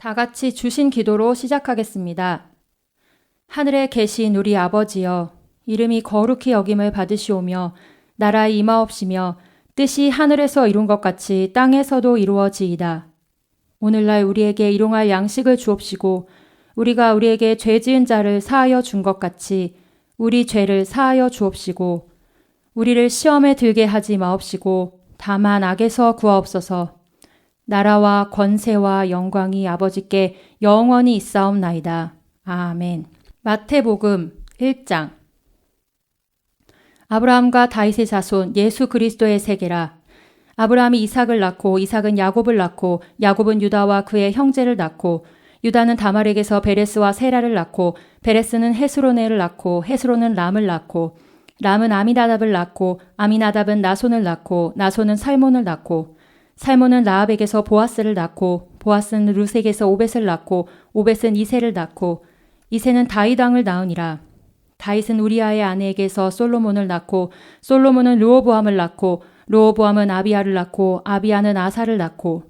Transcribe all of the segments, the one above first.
다 같이 주신 기도로 시작하겠습니다. 하늘에 계신 우리 아버지여, 이름이 거룩히 여김을 받으시오며 나라의 임하옵시며 뜻이 하늘에서 이룬 것 같이 땅에서도 이루어지이다. 오늘날 우리에게 일용할 양식을 주옵시고 우리가 우리에게 죄 지은 자를 사하여 준 것 같이 우리 죄를 사하여 주옵시고 우리를 시험에 들게 하지 마옵시고 다만 악에서 구하옵소서. 나라와 권세와 영광이 아버지께 영원히 있사옵나이다. 아멘. 마태복음 1장. 아브라함과 다윗의 자손 예수 그리스도의 세계라. 아브라함이 이삭을 낳고 이삭은 야곱을 낳고 야곱은 유다와 그의 형제를 낳고 유다는 다말에게서 베레스와 세라를 낳고 베레스는 헤스로네를 낳고 헤스로는 람을 낳고 람은 아미나답을 낳고 아미나답은 나손을 낳고 나손은 살몬을 낳고 살몬은 라합에게서 보아스를 낳고 보아스는 룻에게서 오벳을 낳고 오벳은 이새를 낳고 이새는 다윗 왕을 낳으니라. 다윗은 우리아의 아내에게서 솔로몬을 낳고 솔로몬은 르호보암을 낳고 르호보암은 아비야를 낳고 아비야는 아사를 낳고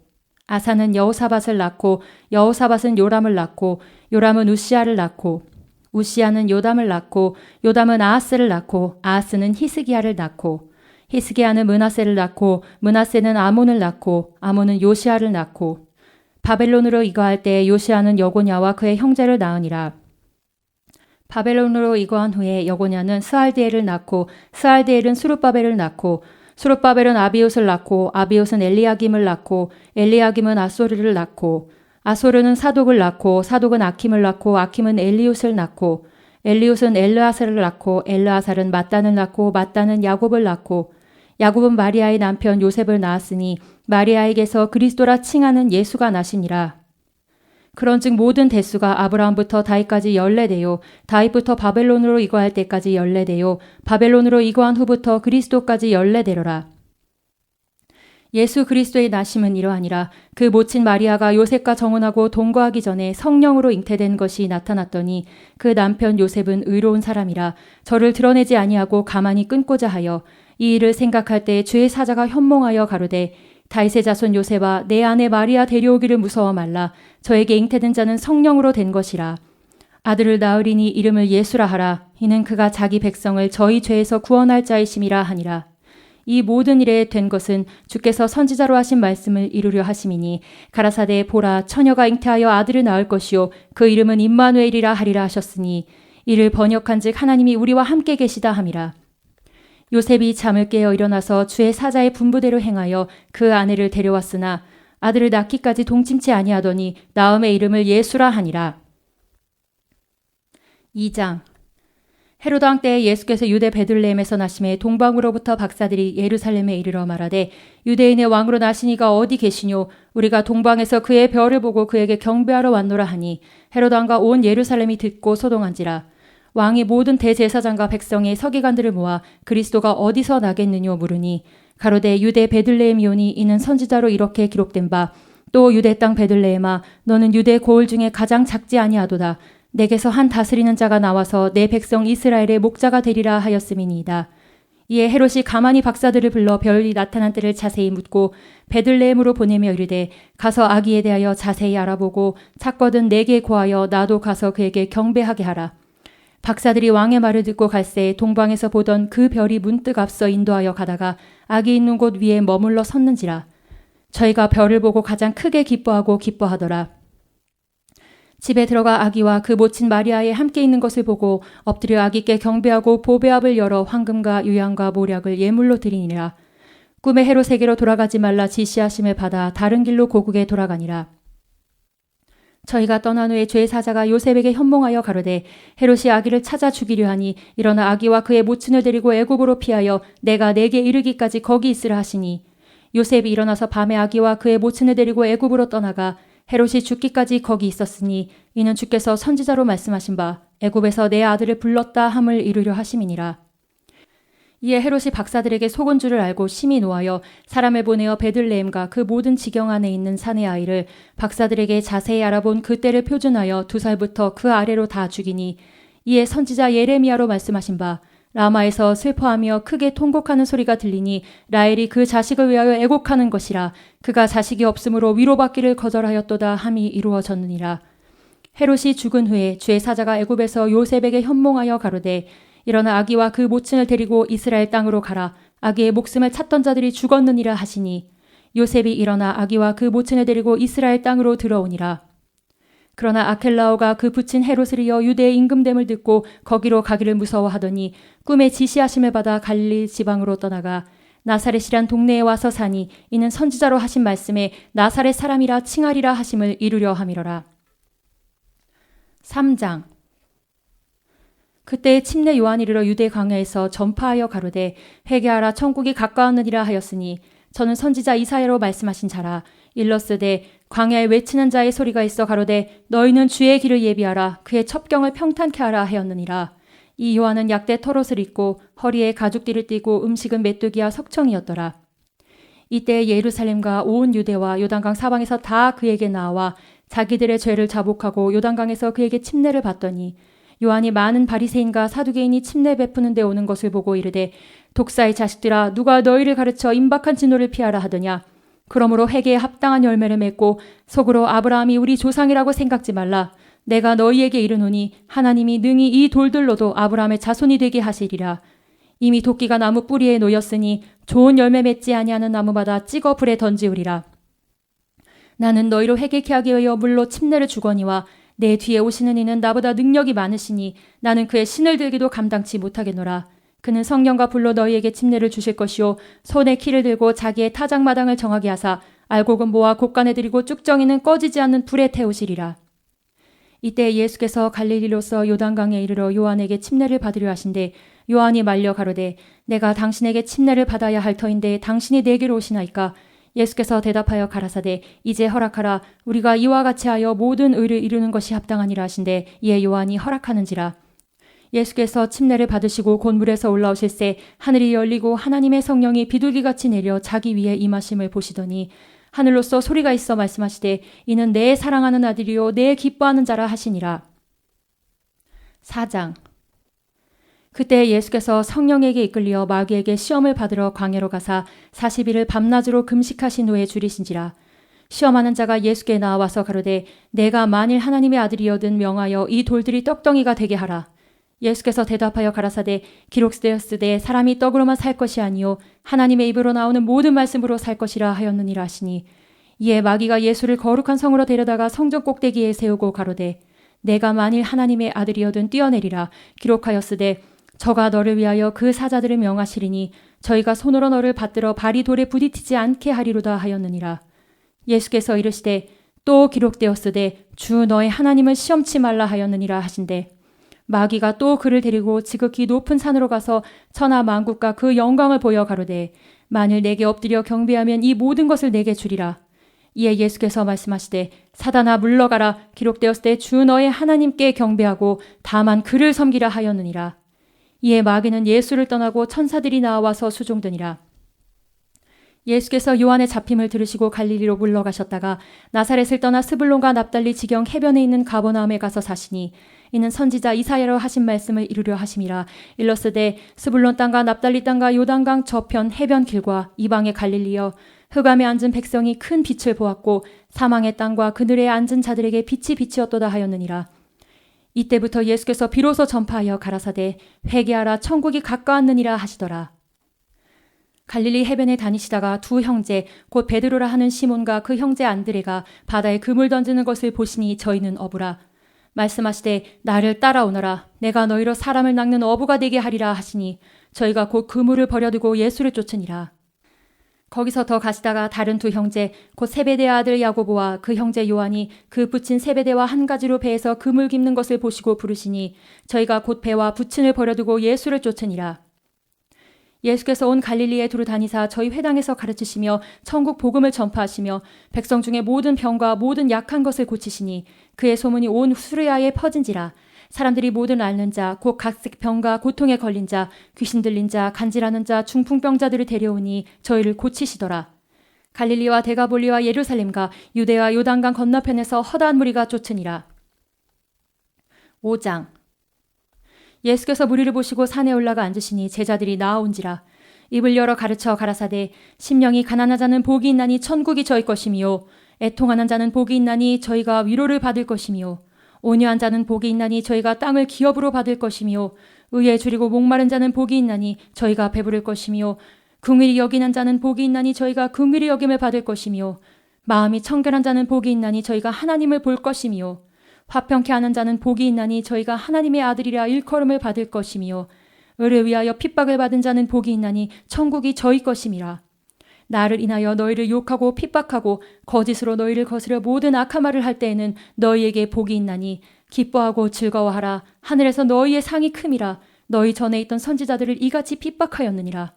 아사는 여호사밧을 낳고 여호사밧은 요람을 낳고 요람은 우시야를 낳고 우시야는 요담을 낳고 요담은 아하스를 낳고 아하스는 히스기야를 낳고 히스기야는 므낫세를 낳고 므낫세는 아몬을 낳고 아몬은 요시야를 낳고 바벨론으로 이거할 때 요시야는 여고냐와 그의 형제를 낳으니라. 바벨론으로 이거한 후에 여고냐는 스알디엘을 낳고 스알디엘은 수룹바벨을 낳고 수룹바벨은 아비옷을 낳고 아비옷은 엘리야김을 낳고 엘리야김은 아소르를 낳고 아소르는 사독을 낳고 사독은 아킴을 낳고 아킴은 엘리웃을 낳고 엘리웃은 엘르아살을 낳고 엘르아살은 mat단을 낳고 mat단은 야곱을 낳고 야곱은 마리아의 남편 요셉을 낳았으니 마리아에게서 그리스도라 칭하는 예수가 나시니라. 그런즉 모든 대수가 아브라함부터 다윗까지 14대요 다윗부터 바벨론으로 이거할 때까지 14대요 바벨론으로 이거한 후부터 그리스도까지 14대로라. 예수 그리스도의 나심은 이러하니라. 그 모친 마리아가 요셉과 정혼하고 동거하기 전에 성령으로 잉태된 것이 나타났더니 그 남편 요셉은 의로운 사람이라 저를 드러내지 아니하고 가만히 끊고자 하여 이 일을 생각할 때 주의 사자가 현몽하여 가로되 다윗의 자손 요셉아 내 아내 마리아 데려오기를 무서워 말라. 저에게 잉태된 자는 성령으로 된 것이라. 아들을 낳으리니 이름을 예수라 하라. 이는 그가 자기 백성을 저희 죄에서 구원할 자이심이라 하니라. 이 모든 일에 된 것은 주께서 선지자로 하신 말씀을 이루려 하심이니 가라사대 보라 처녀가 잉태하여 아들을 낳을 것이요 그 이름은 임마누엘이라 하리라 하셨으니 이를 번역한즉 하나님이 우리와 함께 계시다 함이라. 요셉이 잠을 깨어 일어나서 주의 사자의 분부대로 행하여 그 아내를 데려왔으나 아들을 낳기까지 동침치 아니하더니 나음의 이름을 예수라 하니라. 2장. 헤로드 왕 때에 예수께서 유대 베들레헴에서 나심에 동방으로부터 박사들이 예루살렘에 이르러 말하되 유대인의 왕으로 나신 이가 어디 계시뇨? 우리가 동방에서 그의 별을 보고 그에게 경배하러 왔노라 하니 헤로드 왕과 온 예루살렘이 듣고 소동한지라. 왕이 모든 대제사장과 백성의 서기관들을 모아 그리스도가 어디서 나겠느뇨 물으니 가로되 유대 베들레헴이오니 이는 선지자로 이렇게 기록된 바 또 유대 땅 베들레헴아 너는 유대 고을 중에 가장 작지 아니하도다. 내게서 한 다스리는 자가 나와서 내 백성 이스라엘의 목자가 되리라 하였음이니이다. 이에 헤롯이 가만히 박사들을 불러 별이 나타난 때를 자세히 묻고 베들레헴으로 보내며 이르되 가서 아기에 대하여 자세히 알아보고 찾거든 내게 고하여 나도 가서 그에게 경배하게 하라. 박사들이 왕의 말을 듣고 갈새 동방에서 보던 그 별이 문득 앞서 인도하여 가다가 아기 있는 곳 위에 머물러 섰는지라. 저희가 별을 보고 가장 크게 기뻐하고 기뻐하더라. 집에 들어가 아기와 그 모친 마리아에 함께 있는 것을 보고 엎드려 아기께 경배하고 보배압을 열어 황금과 유향과 모략을 예물로 드리니라. 꿈에 헤롯에게로 돌아가지 말라 지시하심을 받아 다른 길로 고국에 돌아가니라. 저희가 떠난 후에 죄의 사자가 요셉에게 현몽하여 가로되 헤롯이 아기를 찾아 죽이려 하니 일어나 아기와 그의 모친을 데리고 애굽으로 피하여 내가 내게 이르기까지 거기 있으라 하시니 요셉이 일어나서 밤에 아기와 그의 모친을 데리고 애굽으로 떠나가 헤롯이 죽기까지 거기 있었으니 이는 주께서 선지자로 말씀하신 바 애굽에서 내 아들을 불렀다 함을 이루려 하심이니라. 이에 헤롯이 박사들에게 속은 줄을 알고 심히 노하여 사람을 보내어 베들레헴과 그 모든 지경 안에 있는 산의 아이를 박사들에게 자세히 알아본 그때를 표준하여 2살부터 그 아래로 다 죽이니 이에 선지자 예레미야로 말씀하신 바 라마에서 슬퍼하며 크게 통곡하는 소리가 들리니 라헬이 그 자식을 위하여 애곡하는 것이라. 그가 자식이 없으므로 위로받기를 거절하였도다 함이 이루어졌느니라. 헤롯이 죽은 후에 주의 사자가 애굽에서 요셉에게 현몽하여 가로되 일어나 아기와 그 모친을 데리고 이스라엘 땅으로 가라. 아기의 목숨을 찾던 자들이 죽었느니라 하시니 요셉이 일어나 아기와 그 모친을 데리고 이스라엘 땅으로 들어오니라. 그러나 아켈라오가 그 부친 헤롯을 이어 유대의 임금됨을 듣고 거기로 가기를 무서워하더니 꿈에 지시하심을 받아 갈릴리 지방으로 떠나가 나사렛이란 동네에 와서 사니 이는 선지자로 하신 말씀에 나사렛 사람이라 칭하리라 하심을 이루려 함이로라. 3장. 그때 침례 요한이 이르러 유대 광야에서 전파하여 가로되 회개하라 천국이 가까웠느니라 하였으니 저는 선지자 이사야로 말씀하신 자라. 일러스되 광야에 외치는 자의 소리가 있어 가로되 너희는 주의 길을 예비하라. 그의 첩경을 평탄케 하라 하였느니라. 이 요한은 약대 털옷을 입고 허리에 가죽띠를 띠고 음식은 메뚜기와 석청이었더라. 이때 예루살렘과 온 유대와 요단강 사방에서 다 그에게 나와 자기들의 죄를 자복하고 요단강에서 그에게 침례를 받더니 요한이 많은 바리새인과 사두개인이 침례 베푸는 데 오는 것을 보고 이르되 독사의 자식들아 누가 너희를 가르쳐 임박한 진노를 피하라 하더냐. 그러므로 회개에 합당한 열매를 맺고 속으로 아브라함이 우리 조상이라고 생각지 말라. 내가 너희에게 이르노니 하나님이 능히 이 돌들로도 아브라함의 자손이 되게 하시리라. 이미 도끼가 나무 뿌리에 놓였으니 좋은 열매 맺지 아니하는 나무마다 찍어 불에 던지우리라. 나는 너희로 회개케 하기 위하여 물로 침례를 주거니와 내 뒤에 오시는 이는 나보다 능력이 많으시니 나는 그의 신을 들기도 감당치 못하겠노라. 그는 성령과 불로 너희에게 침례를 주실 것이요 손에 키를 들고 자기의 타작마당을 정하게 하사 알곡은 모아 곡간에 들이고 쭉정이는 꺼지지 않는 불에 태우시리라. 이때 예수께서 갈릴리로서 요단강에 이르러 요한에게 침례를 받으려 하신대 요한이 말려 가로되 내가 당신에게 침례를 받아야 할 터인데 당신이 내게로 오시나이까. 예수께서 대답하여 가라사대 이제 허락하라. 우리가 이와 같이 하여 모든 의를 이루는 것이 합당하니라 하신대 이에 요한이 허락하는지라. 예수께서 침례를 받으시고 곧 물에서 올라오실새 하늘이 열리고 하나님의 성령이 비둘기같이 내려 자기 위에 임하심을 보시더니 하늘로서 소리가 있어 말씀하시되 이는 내 사랑하는 아들이요 내 기뻐하는 자라 하시니라. 4장. 그때 예수께서 성령에게 이끌려 마귀에게 시험을 받으러 광야로 가사 40일을 밤낮으로 금식하신 후에 줄이신지라. 시험하는 자가 예수께 나와서 가로되 내가 만일 하나님의 아들이여든 명하여 이 돌들이 떡덩이가 되게 하라. 예수께서 대답하여 가라사대 기록되었으되 사람이 떡으로만 살 것이 아니요 하나님의 입으로 나오는 모든 말씀으로 살 것이라 하였느니라 하시니 이에 마귀가 예수를 거룩한 성으로 데려다가 성전 꼭대기에 세우고 가로되 내가 만일 하나님의 아들이여든 뛰어내리라. 기록하였으되 저가 너를 위하여 그 사자들을 명하시리니 저희가 손으로 너를 받들어 발이 돌에 부딪히지 않게 하리로다 하였느니라. 예수께서 이르시되 또 기록되었으되 주 너의 하나님을 시험치 말라 하였느니라 하신대 마귀가 또 그를 데리고 지극히 높은 산으로 가서 천하 만국과 그 영광을 보여 가로되 만일 내게 엎드려 경배하면 이 모든 것을 내게 주리라. 이에 예수께서 말씀하시되 사단아 물러가라. 기록되었을 때 주 너의 하나님께 경배하고 다만 그를 섬기라 하였느니라. 이에 마귀는 예수를 떠나고 천사들이 나와서 수종드니라. 예수께서 요한의 잡힘을 들으시고 갈릴리로 물러가셨다가 나사렛을 떠나 스불론과 납달리 지경 해변에 있는 가버나움에 가서 사시니 이는 선지자 이사야로 하신 말씀을 이루려 하심이라. 일러스되 스불론 땅과 납달리 땅과 요단강 저편 해변 길과 이방의 갈릴리여 흑암에 앉은 백성이 큰 빛을 보았고 사망의 땅과 그늘에 앉은 자들에게 빛이 빛이었도다 하였느니라. 이때부터 예수께서 비로소 전파하여 가라사대 회개하라 천국이 가까웠느니라 하시더라. 갈릴리 해변에 다니시다가 두 형제 곧 베드로라 하는 시몬과 그 형제 안드레가 바다에 그물 던지는 것을 보시니 저희는 어부라. 말씀하시되 나를 따라오너라. 내가 너희로 사람을 낚는 어부가 되게 하리라 하시니 저희가 곧 그물을 버려두고 예수를 쫓으니라. 거기서 더 가시다가 다른 두 형제 곧 세베대의 아들 야고보와 그 형제 요한이 그 부친 세베대와 한 가지로 배에서 그물 깁는 것을 보시고 부르시니 저희가 곧 배와 부친을 버려두고 예수를 쫓으니라. 예수께서 온 갈릴리에 두루 다니사 저희 회당에서 가르치시며 천국 복음을 전파하시며 백성 중에 모든 병과 모든 약한 것을 고치시니 그의 소문이 온 수르야에 퍼진지라. 사람들이 모든 앓는 자, 곧 각색 병과 고통에 걸린 자, 귀신 들린 자, 간질하는 자, 중풍병자들을 데려오니 저희를 고치시더라. 갈릴리와 데가볼리와 예루살렘과 유대와 요단강 건너편에서 허다한 무리가 쫓으니라. 5장. 예수께서 무리를 보시고 산에 올라가 앉으시니 제자들이 나아온지라. 입을 열어 가르쳐 가라사대 심령이 가난한 자는 복이 있나니 천국이 저희 것이미요 애통하는 자는 복이 있나니 저희가 위로를 받을 것이미요 온유한 자는 복이 있나니 저희가 땅을 기업으로 받을 것이미요 의에 줄이고 목마른 자는 복이 있나니 저희가 배부를 것이미요 긍휼히 여기는 자는 복이 있나니 저희가 긍휼히 여김을 받을 것이미요 마음이 청결한 자는 복이 있나니 저희가 하나님을 볼 것이미요 화평케 하는 자는 복이 있나니 저희가 하나님의 아들이라 일컬음을 받을 것이미요 의를 위하여 핍박을 받은 자는 복이 있나니 천국이 저희 것임이라. 나를 인하여 너희를 욕하고 핍박하고 거짓으로 너희를 거스려 모든 악한 말을 할 때에는 너희에게 복이 있나니 기뻐하고 즐거워하라. 하늘에서 너희의 상이 큼이라. 너희 전에 있던 선지자들을 이같이 핍박하였느니라.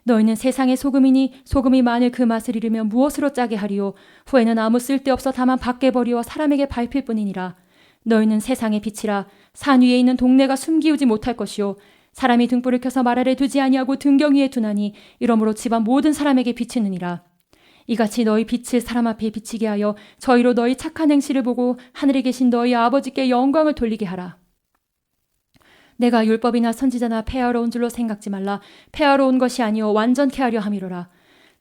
너희는 세상의 소금이니 소금이 만일 그 맛을 잃으면 무엇으로 짜게 하리요. 후에는 아무 쓸데없어 다만 밖에 버리어 사람에게 밟힐 뿐이니라. 너희는 세상의 빛이라. 산 위에 있는 동네가 숨기우지 못할 것이요 사람이 등불을 켜서 말 아래 두지 아니하고 등경 위에 두나니 이러므로 집안 모든 사람에게 비치느니라. 이같이 너희 빛을 사람 앞에 비치게 하여 저희로 너희 착한 행실을 보고 하늘에 계신 너희 아버지께 영광을 돌리게 하라. 내가 율법이나 선지자나 폐하러 온 줄로 생각지 말라. 폐하러 온 것이 아니요 완전케 하려 함이로라.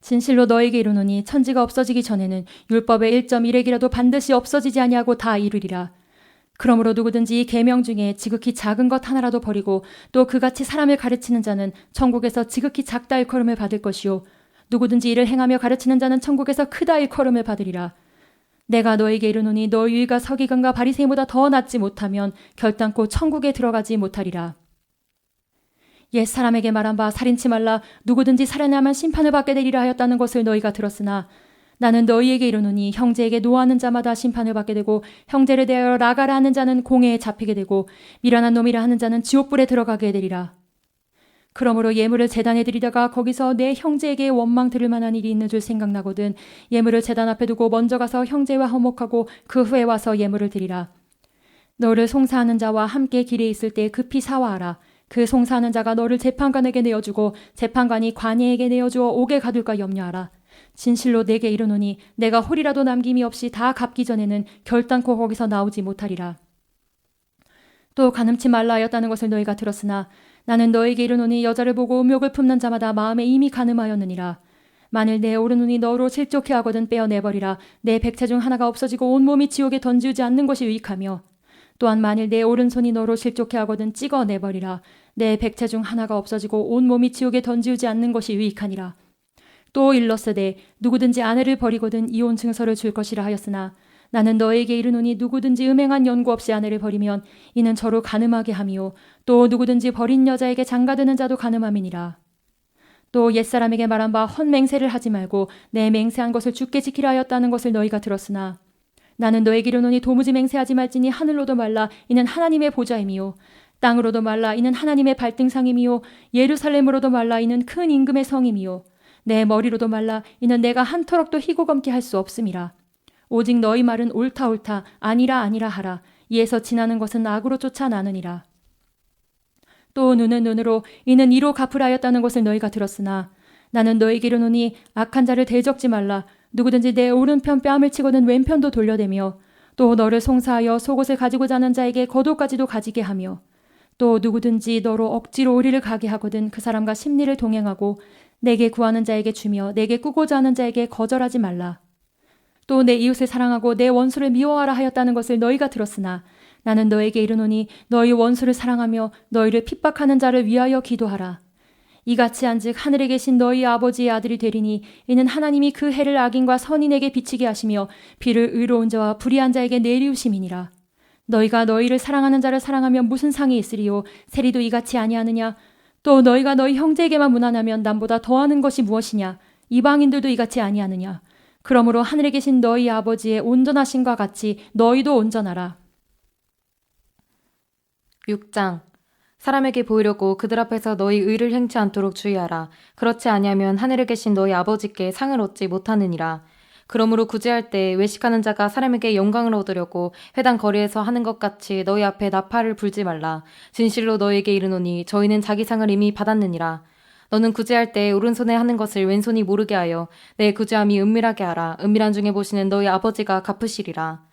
진실로 너에게 이르노니 천지가 없어지기 전에는 율법의 1.1핵이라도 반드시 없어지지 아니하고 다 이르리라. 그러므로 누구든지 이 계명 중에 지극히 작은 것 하나라도 버리고 또 그같이 사람을 가르치는 자는 천국에서 지극히 작다 일컬음을 받을 것이요 누구든지 이를 행하며 가르치는 자는 천국에서 크다 일컬음을 받으리라. 내가 너에게 이르노니 너희 유이가 서기관과 바리새인보다 더 낫지 못하면 결단코 천국에 들어가지 못하리라. 옛 사람에게 말한 바 살인치 말라. 누구든지 살인하면 심판을 받게 되리라 하였다는 것을 너희가 들었으나 나는 너희에게 이르노니 형제에게 노하는 자마다 심판을 받게 되고 형제를 대하여 나가라 하는 자는 공회에 잡히게 되고 미련한 놈이라 하는 자는 지옥불에 들어가게 되리라. 그러므로 예물을 제단에 드리다가 거기서 내 형제에게 원망 들을 만한 일이 있는 줄 생각나거든 예물을 제단 앞에 두고 먼저 가서 형제와 화목하고 그 후에 와서 예물을 드리라. 너를 송사하는 자와 함께 길에 있을 때 급히 사와하라. 그 송사하는 자가 너를 재판관에게 내어주고 재판관이 관예에게 내어주어 옥에 가둘까 염려하라. 진실로 내게 이르노니 내가 홀이라도 남김이 없이 다 갚기 전에는 결단코 거기서 나오지 못하리라. 또 간음치 말라 하였다는 것을 너희가 들었으나 나는 너에게 이르노니 여자를 보고 음욕을 품는 자마다 마음에 이미 간음하였느니라. 만일 내 오른눈이 너로 실족해 하거든 빼어내버리라. 내 백체 중 하나가 없어지고 온몸이 지옥에 던지우지 않는 것이 유익하며 또한 만일 내 오른손이 너로 실족해 하거든 찍어내버리라. 내 백체 중 하나가 없어지고 온몸이 지옥에 던지우지 않는 것이 유익하니라. 또 일렀으되 누구든지 아내를 버리거든 이혼 증서를 줄 것이라 하였으나 나는 너에게 이르노니 누구든지 음행한 연고 없이 아내를 버리면 이는 저로 간음하게 함이요 또 누구든지 버린 여자에게 장가드는 자도 간음함이니라. 또 옛사람에게 말한 바 헛맹세를 하지 말고 내 맹세한 것을 주께 지키라 하였다는 것을 너희가 들었으나 나는 너에게 이르노니 도무지 맹세하지 말지니 하늘로도 말라 이는 하나님의 보좌임이요 땅으로도 말라 이는 하나님의 발등상임이요 예루살렘으로도 말라 이는 큰 임금의 성임이요 내 머리로도 말라 이는 내가 한 터럭도 희고 검게 할 수 없음이라. 오직 너희 말은 옳다 옳다 아니라 아니라 하라. 이에서 지나는 것은 악으로 쫓아나느니라. 또 눈은 눈으로 이는 이로 갚으라 하였다는 것을 너희가 들었으나 나는 너에게 이르노니 악한 자를 대적지 말라. 누구든지 내 오른편 뺨을 치고는 왼편도 돌려대며 또 너를 송사하여 속옷을 가지고자 하는 자에게 겉옷까지도 가지게 하며 또 누구든지 너로 억지로 우리를 가게 하거든 그 사람과 심리를 동행하고 내게 구하는 자에게 주며 내게 꾸고자 하는 자에게 거절하지 말라. 또 내 이웃을 사랑하고 내 원수를 미워하라 하였다는 것을 너희가 들었으나 나는 너에게 이르노니 너희 원수를 사랑하며 너희를 핍박하는 자를 위하여 기도하라. 이같이 한즉 하늘에 계신 너희 아버지의 아들이 되리니 이는 하나님이 그 해를 악인과 선인에게 비치게 하시며 비를 의로운 자와 불의한 자에게 내리우심이니라. 너희가 너희를 사랑하는 자를 사랑하면 무슨 상이 있으리요 세리도 이같이 아니하느냐. 또 너희가 너희 형제에게만 무난하면 남보다 더하는 것이 무엇이냐. 이방인들도 이같이 아니하느냐. 그러므로 하늘에 계신 너희 아버지의 온전하심과 같이 너희도 온전하라. 6장 사람에게 보이려고 그들 앞에서 너희 의를 행치 않도록 주의하라. 그렇지 아니하면 하늘에 계신 너희 아버지께 상을 얻지 못하느니라. 그러므로 구제할 때 외식하는 자가 사람에게 영광을 얻으려고 회당 거리에서 하는 것 같이 너희 앞에 나팔을 불지 말라. 진실로 너희에게 이르노니 저희는 자기 상을 이미 받았느니라. 너는 구제할 때 오른손에 하는 것을 왼손이 모르게 하여 내 구제함이 은밀하게 하라. 은밀한 중에 보시는 너희 아버지가 갚으시리라.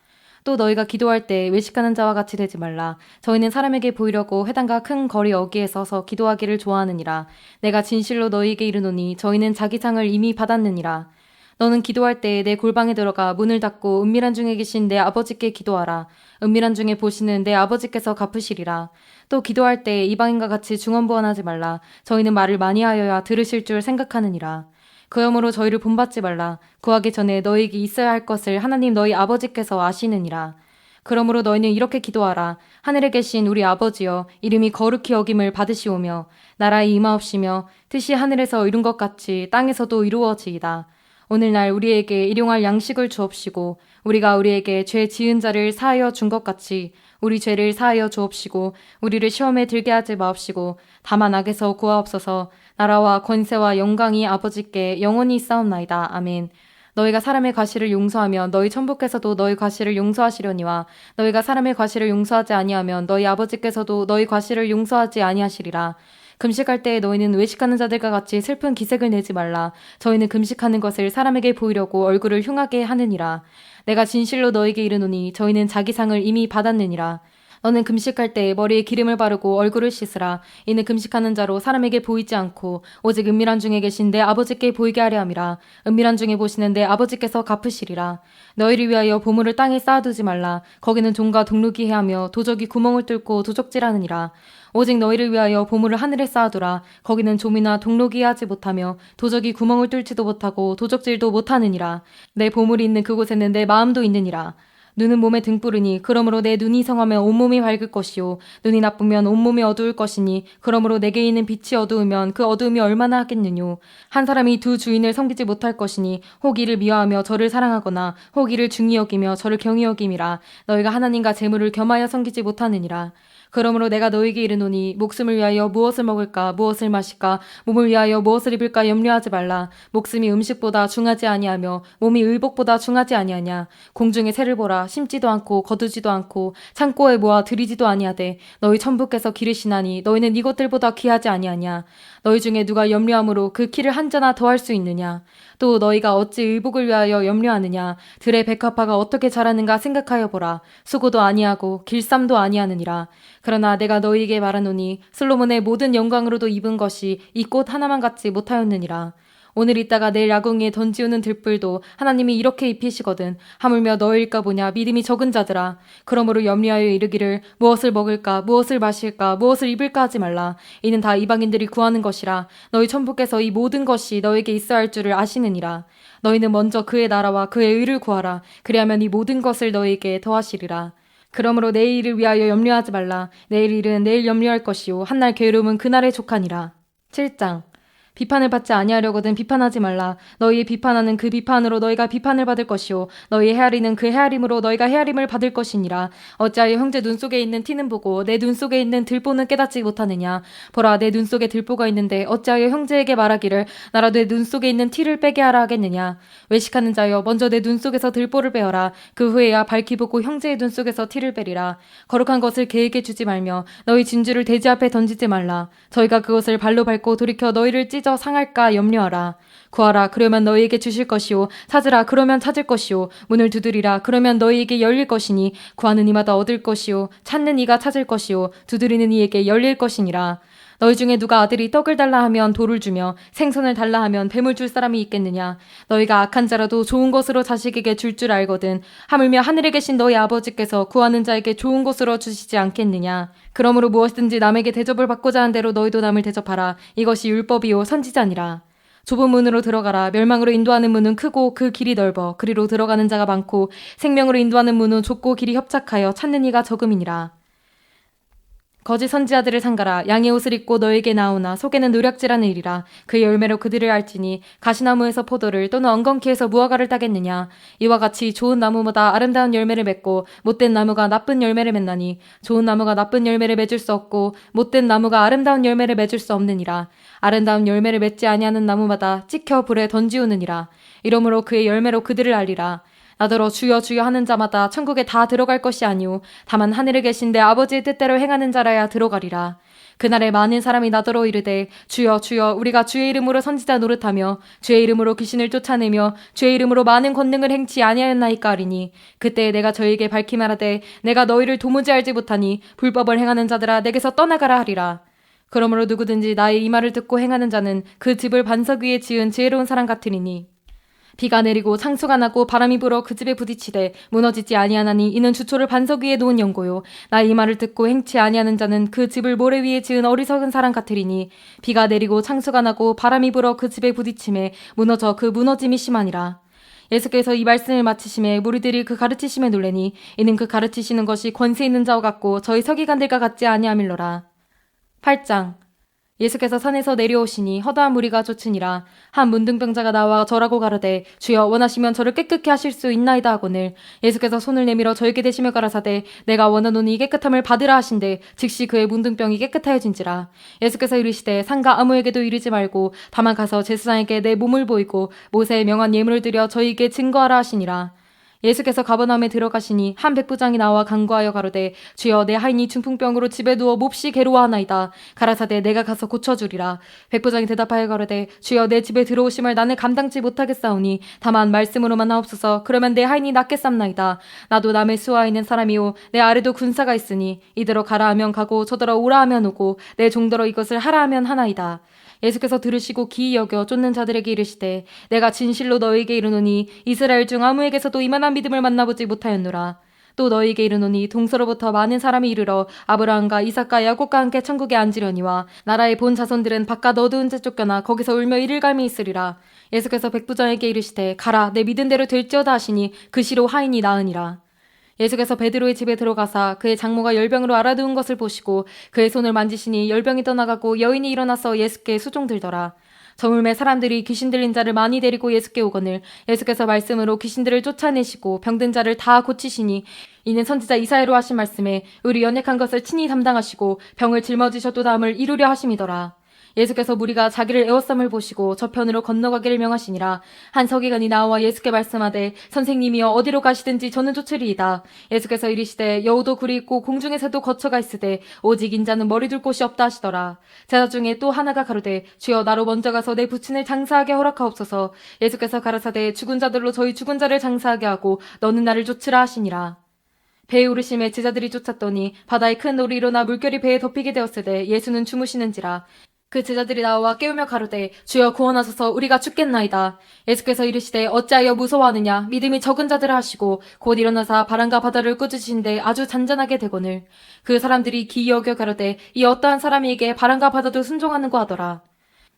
또 너희가 기도할 때 외식하는 자와 같이 되지 말라. 저희는 사람에게 보이려고 회당과 큰 거리 어귀에 서서 기도하기를 좋아하느니라. 내가 진실로 너희에게 이르노니 저희는 자기 상을 이미 받았느니라. 너는 기도할 때 내 골방에 들어가 문을 닫고 은밀한 중에 계신 내 아버지께 기도하라. 은밀한 중에 보시는 내 아버지께서 갚으시리라. 또 기도할 때 이방인과 같이 중언부언하지 말라. 저희는 말을 많이 하여야 들으실 줄 생각하느니라. 그러므로 저희를 본받지 말라. 구하기 전에 너희에게 있어야 할 것을 하나님 너희 아버지께서 아시느니라. 그러므로 너희는 이렇게 기도하라. 하늘에 계신 우리 아버지여, 이름이 거룩히 여김을 받으시오며 나라의 임하옵시며 뜻이 하늘에서 이룬 것 같이 땅에서도 이루어지이다. 오늘날 우리에게 일용할 양식을 주옵시고 우리가 우리에게 죄 지은 자를 사하여 준 것 같이 우리 죄를 사하여 주옵시고 우리를 시험에 들게 하지 마옵시고 다만 악에서 구하옵소서. 나라와 권세와 영광이 아버지께 영원히 있사옵나이다. 아멘. 너희가 사람의 과실을 용서하면 너희 천부께서도 너희 과실을 용서하시려니와 너희가 사람의 과실을 용서하지 아니하면 너희 아버지께서도 너희 과실을 용서하지 아니하시리라. 금식할 때 너희는 외식하는 자들과 같이 슬픈 기색을 내지 말라. 저희는 금식하는 것을 사람에게 보이려고 얼굴을 흉하게 하느니라. 내가 진실로 너희에게 이르노니 저희는 자기 상을 이미 받았느니라. 너는 금식할 때 머리에 기름을 바르고 얼굴을 씻으라. 이는 금식하는 자로 사람에게 보이지 않고 오직 은밀한 중에 계신 내 아버지께 보이게 하려 함이라. 은밀한 중에 보시는 내 아버지께서 갚으시리라. 너희를 위하여 보물을 땅에 쌓아두지 말라. 거기는 종과 동룩이 해하며 도적이 구멍을 뚫고 도적질하느니라. 오직 너희를 위하여 보물을 하늘에 쌓아두라. 거기는 좀이나 동록이 하지 못하며 도적이 구멍을 뚫지도 못하고 도적질도 못하느니라. 내 보물이 있는 그곳에는 내 마음도 있느니라. 눈은 몸의 등불이니 그러므로 내 눈이 성하면 온몸이 밝을 것이요 눈이 나쁘면 온몸이 어두울 것이니 그러므로 내게 있는 빛이 어두우면 그 어두움이 얼마나 하겠느뇨. 한 사람이 두 주인을 섬기지 못할 것이니 혹 이를 미워하며 저를 사랑하거나 혹 이를 중히 여기며 저를 경히 여김이라. 너희가 하나님과 재물을 겸하여 섬기지 못하느니라. 그러므로 내가 너희에게 이르노니 목숨을 위하여 무엇을 먹을까 무엇을 마실까 몸을 위하여 무엇을 입을까 염려하지 말라. 목숨이 음식보다 중하지 아니하며 몸이 의복보다 중하지 아니하냐. 공중의 새를 보라. 심지도 않고 거두지도 않고 창고에 모아 들이지도 아니하되 너희 천부께서 기르시나니 너희는 이것들보다 귀하지 아니하냐. 너희 중에 누가 염려함으로 그 키를 한 자나 더할 수 있느냐. 또 너희가 어찌 의복을 위하여 염려하느냐. 들의 백합화가 어떻게 자라는가 생각하여 보라. 수고도 아니하고 길쌈도 아니하느니라. 그러나 내가 너희에게 말하노니 솔로몬의 모든 영광으로도 입은 것이 이 꽃 하나만 같지 못하였느니라. 오늘 있다가 내일 야궁이에 던지우는 들불도 하나님이 이렇게 입히시거든. 하물며 너희일까 보냐. 믿음이 적은 자들아. 그러므로 염려하여 이르기를 무엇을 먹을까 무엇을 마실까 무엇을 입을까 하지 말라. 이는 다 이방인들이 구하는 것이라. 너희 천부께서 이 모든 것이 너에게 있어야 할 줄을 아시느니라. 너희는 먼저 그의 나라와 그의 의를 구하라. 그리하면 이 모든 것을 너희에게 더하시리라. 그러므로 내일을 위하여 염려하지 말라. 내일 일은 내일 염려할 것이요 한날 게으름은 그날의 족하니라. 7장. 비판을 받지 아니하려거든 비판하지 말라. 너희의 비판하는 그 비판으로 너희가 비판을 받을 것이요 너희의 헤아리는 그 헤아림으로 너희가 헤아림을 받을 것이니라. 어찌하여 형제 눈 속에 있는 티는 보고 내 눈 속에 있는 들보는 깨닫지 못하느냐. 보라, 내 눈 속에 들보가 있는데 어찌하여 형제에게 말하기를 나라도 내 눈 속에 있는 티를 빼게 하라 하겠느냐. 외식하는 자여, 먼저 내 눈 속에서 들보를 빼어라. 그 후에야 밝히 보고 형제의 눈 속에서 티를 빼리라. 거룩한 것을 개에게 주지 말며 너희 진주를 돼지 앞에 던지지 말라. 저희가 그것을 발로 밟고 돌이켜 너희를 찢어 상할까 염려하라. 구하라, 그러면 너희에게 주실 것이요 찾으라, 그러면 찾을 것이요 문을 두드리라, 그러면 너희에게 열릴 것이니 구하는 이마다 얻을 것이요 찾는 이가 찾을 것이요 두드리는 이에게 열릴 것이니라. 너희 중에 누가 아들이 떡을 달라 하면 돌을 주며 생선을 달라 하면 뱀을 줄 사람이 있겠느냐. 너희가 악한 자라도 좋은 것으로 자식에게 줄 줄 알거든. 하물며 하늘에 계신 너희 아버지께서 구하는 자에게 좋은 것으로 주시지 않겠느냐. 그러므로 무엇이든지 남에게 대접을 받고자 한 대로 너희도 남을 대접하라. 이것이 율법이요 선지자니라. 좁은 문으로 들어가라. 멸망으로 인도하는 문은 크고 그 길이 넓어 그리로 들어가는 자가 많고 생명으로 인도하는 문은 좁고 길이 협착하여 찾는 이가 적음이니라. 거짓 선지자들을 상가라. 양의 옷을 입고 너에게 나오나 속에는 노략질하는 일이라. 그 열매로 그들을 알지니 가시나무에서 포도를 또는 엉겅퀴에서 무화과를 따겠느냐. 이와 같이 좋은 나무마다 아름다운 열매를 맺고 못된 나무가 나쁜 열매를 맺나니 좋은 나무가 나쁜 열매를 맺을 수 없고 못된 나무가 아름다운 열매를 맺을 수 없느니라. 아름다운 열매를 맺지 아니하는 나무마다 찍혀 불에 던지우느니라. 이러므로 그의 열매로 그들을 알리라. 나더러 주여 주여 하는 자마다 천국에 다 들어갈 것이 아니오 다만 하늘에 계신 내 아버지의 뜻대로 행하는 자라야 들어가리라. 그날에 많은 사람이 나더러 이르되 주여 주여 우리가 주의 이름으로 선지자 노릇하며 주의 이름으로 귀신을 쫓아내며 주의 이름으로 많은 권능을 행치 아니하였나이까 하리니 그때 내가 저희에게 밝히 말하되 내가 너희를 도무지 알지 못하니 불법을 행하는 자들아 내게서 떠나가라 하리라. 그러므로 누구든지 나의 이 말을 듣고 행하는 자는 그 집을 반석 위에 지은 지혜로운 사람 같으리니 비가 내리고 창수가 나고 바람이 불어 그 집에 부딪히되 무너지지 아니하나니 이는 주초를 반석 위에 놓은 연고요. 나의 이 말을 듣고 행치 아니하는 자는 그 집을 모래 위에 지은 어리석은 사람 같으리니 비가 내리고 창수가 나고 바람이 불어 그 집에 부딪힘에 무너져 그 무너짐이 심하니라. 예수께서 이 말씀을 마치심에 무리들이 그 가르치심에 놀래니 이는 그 가르치시는 것이 권세 있는 자와 같고 저희 서기관들과 같지 아니함일러라. 8장 예수께서 산에서 내려오시니 허다한 무리가 쫓으니라. 한 문둥병자가 나와 절하고 가로되 주여 원하시면 저를 깨끗게 하실 수 있나이다 하거늘 예수께서 손을 내밀어 저에게 대시며 가라사대 내가 원하노니 깨끗함을 받으라 하신대 즉시 그의 문둥병이 깨끗하여진지라. 예수께서 이르시되 상가 아무에게도 이르지 말고 다만 가서 제사장에게 내 몸을 보이고 모세의 명한 예물을 드려 저희에게 증거하라 하시니라. 예수께서 가버나움에 들어가시니 한 백부장이 나와 간구하여 가로되 주여 내 하인이 중풍병으로 집에 누워 몹시 괴로워하나이다. 가라사대 내가 가서 고쳐주리라. 백부장이 대답하여 가로되 주여 내 집에 들어오심을 나는 감당치 못하겠사오니 다만 말씀으로만 하옵소서. 그러면 내 하인이 낫겠삼나이다. 나도 남의 수하에 있는 사람이요 내 아래도 군사가 있으니 이대로 가라 하면 가고 저더러 오라 하면 오고 내 종더러 이것을 하라 하면 하나이다. 예수께서 들으시고 기이 여겨 쫓는 자들에게 이르시되 내가 진실로 너희에게 이르노니 이스라엘 중 아무에게서도 이만한 믿음을 만나보지 못하였노라. 또 너희에게 이르노니 동서로부터 많은 사람이 이르러 아브라함과 이삭과 야곱과 함께 천국에 앉으려니와 나라의 본 자손들은 바깥 어두운 데 쫓겨나 거기서 울며 이를 갈미 있으리라. 예수께서 백부장에게 이르시되 가라 내 믿은 대로 될지어다 하시니 그 시로 하인이 나으니라. 예수께서 베드로의 집에 들어가사 그의 장모가 열병으로 앓아누운 것을 보시고 그의 손을 만지시니 열병이 떠나가고 여인이 일어나서 예수께 수종들더라. 저물매 사람들이 귀신 들린 자를 많이 데리고 예수께 오거늘 예수께서 말씀으로 귀신들을 쫓아내시고 병든 자를 다 고치시니 이는 선지자 이사야로 하신 말씀에 우리 연약한 것을 친히 담당하시고 병을 짊어지셔도 남을 이루려 하심이더라. 예수께서 무리가 자기를 에워싸을 보시고 저편으로 건너가기를 명하시니라. 한 서기관이 나와 예수께 말씀하되 선생님이여 어디로 가시든지 저는 쫓으리이다. 예수께서 이르시되 여우도 굴이 있고 공중의 새도 거처가 있으되 오직 인자는 머리 둘 곳이 없다 하시더라. 제자 중에 또 하나가 가로되 주여 나로 먼저 가서 내 부친을 장사하게 허락하옵소서. 예수께서 가라사대 죽은 자들로 저희 죽은 자를 장사하게 하고 너는 나를 쫓으라 하시니라. 배에 오르심에 제자들이 쫓았더니 바다에 큰 놀이 일어나 물결이 배에 덮이게 되었으되 예수는 주무시는지라. 그 제자들이 나와 깨우며 가로되 주여 구원하소서 우리가 죽겠나이다. 예수께서 이르시되 어찌하여 무서워하느냐 믿음이 적은 자들아 하시고 곧 일어나사 바람과 바다를 꾸짖으신데 아주 잔잔하게 되거늘 그 사람들이 기이 여겨 가로되 이 어떠한 사람에게 바람과 바다도 순종하는고 하더라.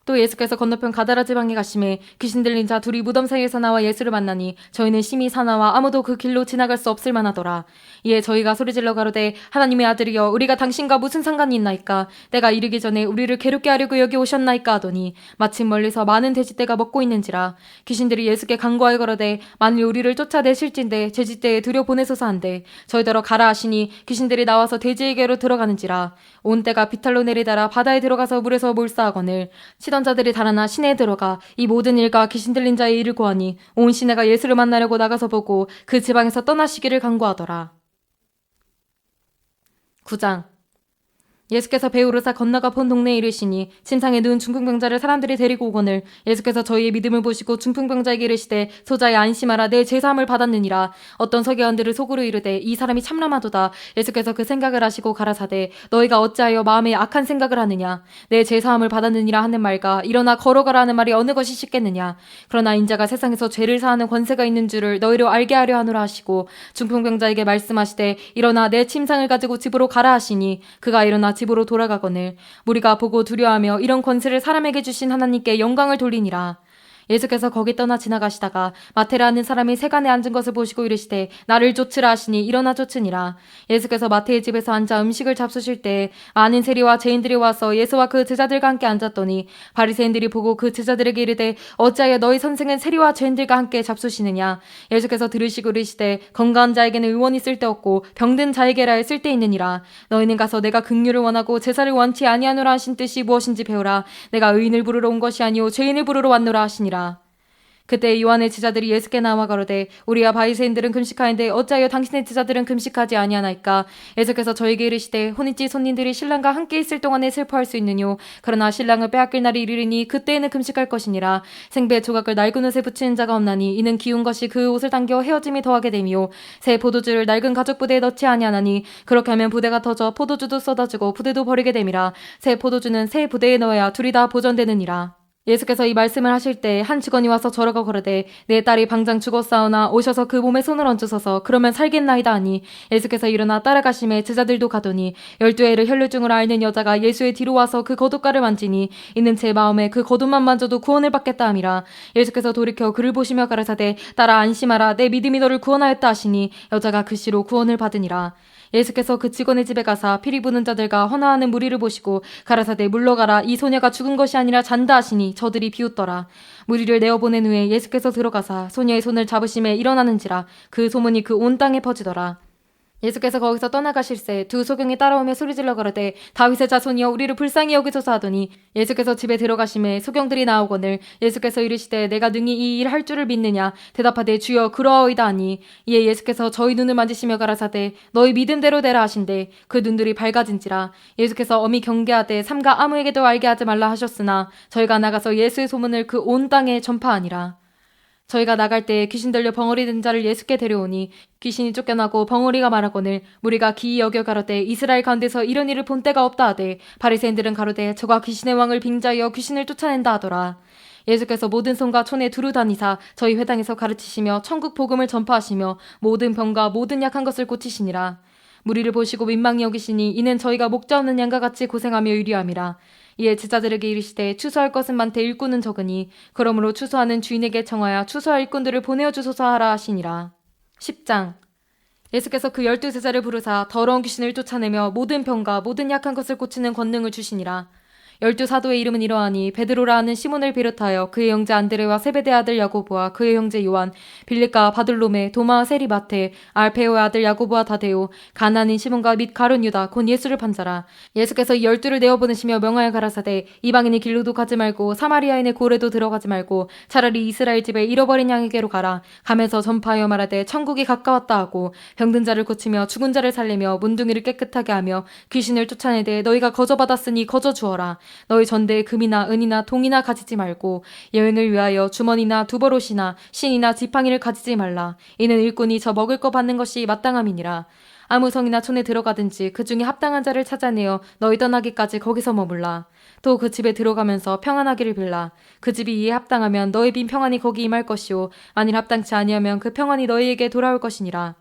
또 예수께서 건너편 가다라 지방에 가심에 귀신 들린 자 둘이 무덤 사이에서 나와 예수를 만나니 저희는 심히 사나와 아무도 그 길로 지나갈 수 없을 만하더라. 이에 저희가 소리질러 가로되 하나님의 아들이여 우리가 당신과 무슨 상관이 있나이까 때가 이르기 전에 우리를 괴롭게 하려고 여기 오셨나이까 하더니 마침 멀리서 많은 돼지떼가 먹고 있는지라. 귀신들이 예수께 간구하여 가로되 만일 우리를 쫓아내실진데 돼지떼에 들여 보내소서 한데 저희더러 가라 하시니 귀신들이 나와서 돼지에게로 들어가는지라. 온 때가 비탈로 내리다라 바다에 들어가서 물에서 몰사하거늘 치던 자들이 달아나 시내에 들어가 이 모든 일과 귀신 들린 자의 일을 고하니 온 시내가 예수를 만나려고 나가서 보고 그 지방에서 떠나시기를 간구하더라. 9장 예수께서 배 오르사 건너가 본 동네에 이르시니 침상에 누운 중풍병자를 사람들이 데리고 오거늘 예수께서 저희의 믿음을 보시고 중풍병자에게 이르시되 소자야 안심하라 내 제사함을 받았느니라. 어떤 서기관들을 속으로 이르되 이 사람이 참람하도다. 예수께서 그 생각을 하시고 가라사대 너희가 어찌하여 마음에 악한 생각을 하느냐. 내 제사함을 받았느니라 하는 말과 일어나 걸어가라 하는 말이 어느 것이 쉽겠느냐. 그러나 인자가 세상에서 죄를 사하는 권세가 있는 줄을 너희로 알게 하려 하노라 하시고 중풍병자에게 말씀하시되 일어나 내 침상을 가지고 집으로 가라 하시니 그가 일어나 집으로 돌아가거늘 무리가 보고 두려워하며 이런 권세를 사람에게 주신 하나님께 영광을 돌리니라. 예수께서 거기 떠나 지나가시다가 마태라는 사람이 세간에 앉은 것을 보시고 이르시되 나를 쫓으라 하시니 일어나 쫓으니라. 예수께서 마태의 집에서 앉아 음식을 잡수실 때 많은 세리와 죄인들이 와서 예수와 그 제자들과 함께 앉았더니 바리새인들이 보고 그 제자들에게 이르되 어찌하여 너희 선생은 세리와 죄인들과 함께 잡수시느냐. 예수께서 들으시고 이르시되 건강한 자에게는 의원이 쓸데없고 병든 자에게라 쓸데있느니라. 너희는 가서 내가 긍휼을 원하고 제사를 원치 아니하노라 하신 뜻이 무엇인지 배우라. 내가 의인을 부르러 온 것이 아니오 죄인을 부르러 왔노라 하시니라. 그때 요한의 제자들이 예수께 나와 가로되 우리와 바리새인들은 금식하는데 어찌하여 당신의 제자들은 금식하지 아니하나이까. 예수께서 저에게 이르시되 혼인집 손님들이 신랑과 함께 있을 동안에 슬퍼할 수 있느뇨. 그러나 신랑을 빼앗길 날이 이르리니 그때에는 금식할 것이니라. 생배 조각을 낡은 옷에 붙이는 자가 없나니 이는 기운 것이 그 옷을 당겨 헤어짐이 더하게 됨이요. 새 포도주를 낡은 가죽 부대에 넣지 아니하나니 그렇게 하면 부대가 터져 포도주도 쏟아지고 부대도 버리게 됨이라. 새 포도주는 새 부대에 넣어야 둘이 다 보존되느니라. 예수께서 이 말씀을 하실 때 한 직원이 와서 저러가 거르되 내 딸이 방장 죽었사오나 오셔서 그 몸에 손을 얹으소서 그러면 살겠나이다 하니 예수께서 일어나 따라가심에 제자들도 가더니 12해를 혈류증으로 앓는 여자가 예수의 뒤로 와서 그 겉옷가를 만지니 이는 제 마음에 그 겉옷만 만져도 구원을 받겠다 함이라. 예수께서 돌이켜 그를 보시며 가라사대 딸아 안심하라 내 믿음이 너를 구원하였다 하시니 여자가 그 시로 구원을 받으니라. 예수께서 그 직원의 집에 가사 피리 부는 자들과 헌화하는 무리를 보시고 가라사대 물러가라 이 소녀가 죽은 것이 아니라 잔다 하시니 저들이 비웃더라. 무리를 내어보낸 후에 예수께서 들어가사 소녀의 손을 잡으심에 일어나는지라 그 소문이 그 온 땅에 퍼지더라. 예수께서 거기서 떠나가실새 두 소경이 따라오며 소리질러 가로되 다윗의 자손이여 우리를 불쌍히 여기소서 하더니 예수께서 집에 들어가심에 소경들이 나오거늘 예수께서 이르시되 내가 능히 이 일 할 줄을 믿느냐 대답하되 주여 그러하오이다 하니 이에 예수께서 저희 눈을 만지시며 가라사대 너희 믿음대로 되라 하신대 그 눈들이 밝아진지라. 예수께서 엄히 경계하되 삼가 아무에게도 알게 하지 말라 하셨으나 저희가 나가서 예수의 소문을 그 온 땅에 전파하니라. 저희가 나갈 때 귀신 들려 벙어리 된 자를 예수께 데려오니 귀신이 쫓겨나고 벙어리가 말하거늘 무리가 기이 여겨 가로되 이스라엘 가운데서 이런 일을 본 때가 없다 하되 바리새인들은 가로되 저가 귀신의 왕을 빙자하여 귀신을 쫓아낸다 하더라. 예수께서 모든 성과 촌에 두루 다니사 저희 회당에서 가르치시며 천국 복음을 전파하시며 모든 병과 모든 약한 것을 고치시니라. 무리를 보시고 민망히 여기시니 이는 저희가 목자 없는 양과 같이 고생하며 유리함이라. 이에 제자들에게 이르시되 추수할 것은 많되 일꾼은 적으니 그러므로 추수하는 주인에게 청하여 추수할 일꾼들을 보내어 주소서 하라 하시니라. 10장 예수께서 그 12제자를 부르사 더러운 귀신을 쫓아내며 모든 병과 모든 약한 것을 고치는 권능을 주시니라. 12사도의 이름은 이러하니 베드로라 하는 시몬을 비롯하여 그의 형제 안드레와 세베대 아들 야고보와 그의 형제 요한, 빌립과 바들로메, 도마와 세리마테, 알페오의 아들 야고보와 다데오, 가나안인 시몬과 및 가룟 유다 곧 예수를 판자라. 예수께서 이 12를 내어보내시며 명하여 가라사대 이방인의 길로도 가지 말고 사마리아인의 고래도 들어가지 말고 차라리 이스라엘 집에 잃어버린 양에게로 가라. 가면서 전파하여 말하되 천국이 가까웠다 하고 병든 자를 고치며 죽은 자를 살리며 문둥이를 깨끗하게 하며 귀신을 쫓아내되 너희가 거저받았으니 거저 주어라. 너희 전대에 금이나 은이나 동이나 가지지 말고 여행을 위하여 주머니나 두버롯이나 신이나 지팡이를 가지지 말라. 이는 일꾼이 저 먹을 거 받는 것이 마땅함이니라. 아무 성이나 촌에 들어가든지 그 중에 합당한 자를 찾아내어 너희 떠나기까지 거기서 머물라. 또 그 집에 들어가면서 평안하기를 빌라. 그 집이 이에 합당하면 너희 빈 평안이 거기 임할 것이요 만일 합당치 아니하면 그 평안이 너희에게 돌아올 것이니라.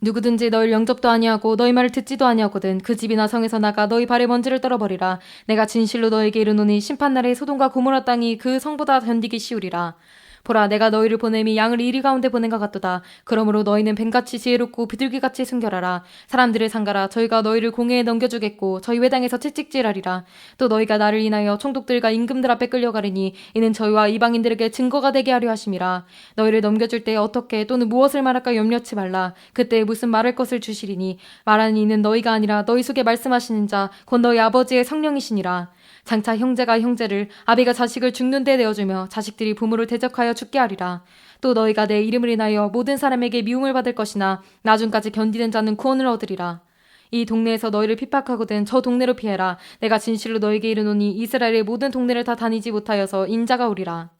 누구든지 너희 영접도 아니하고 너희 말을 듣지도 아니하거든 그 집이나 성에서 나가 너희 발에 먼지를 떨어버리라. 내가 진실로 너에게 이르노니 심판날에 소돔과 고모라 땅이 그 성보다 견디기 쉬우리라. 보라 내가 너희를 보냄이 양을 이리 가운데 보낸 것 같도다. 그러므로 너희는 뱀같이 지혜롭고 비둘기같이 순결하라. 사람들을 상가라. 저희가 너희를 공회에 넘겨주겠고 저희 회당에서 채찍질하리라. 또 너희가 나를 인하여 총독들과 임금들 앞에 끌려가리니 이는 저희와 이방인들에게 증거가 되게 하려 하심이라. 너희를 넘겨줄 때 어떻게 또는 무엇을 말할까 염려치 말라. 그때 무슨 말할 것을 주시리니 말하는 이는 너희가 아니라 너희 속에 말씀하시는 자 곧 너희 아버지의 성령이시니라. 장차 형제가 형제를 아비가 자식을 죽는 데 내어주며 자식들이 부모를 대적하여 죽게 하리라. 또 너희가 내 이름을 인하여 모든 사람에게 미움을 받을 것이나 나중까지 견디는 자는 구원을 얻으리라. 이 동네에서 너희를 핍박하거든 저 동네로 피해라. 내가 진실로 너에게 이르노니 이스라엘의 모든 동네를 다 다니지 못하여서 인자가 오리라.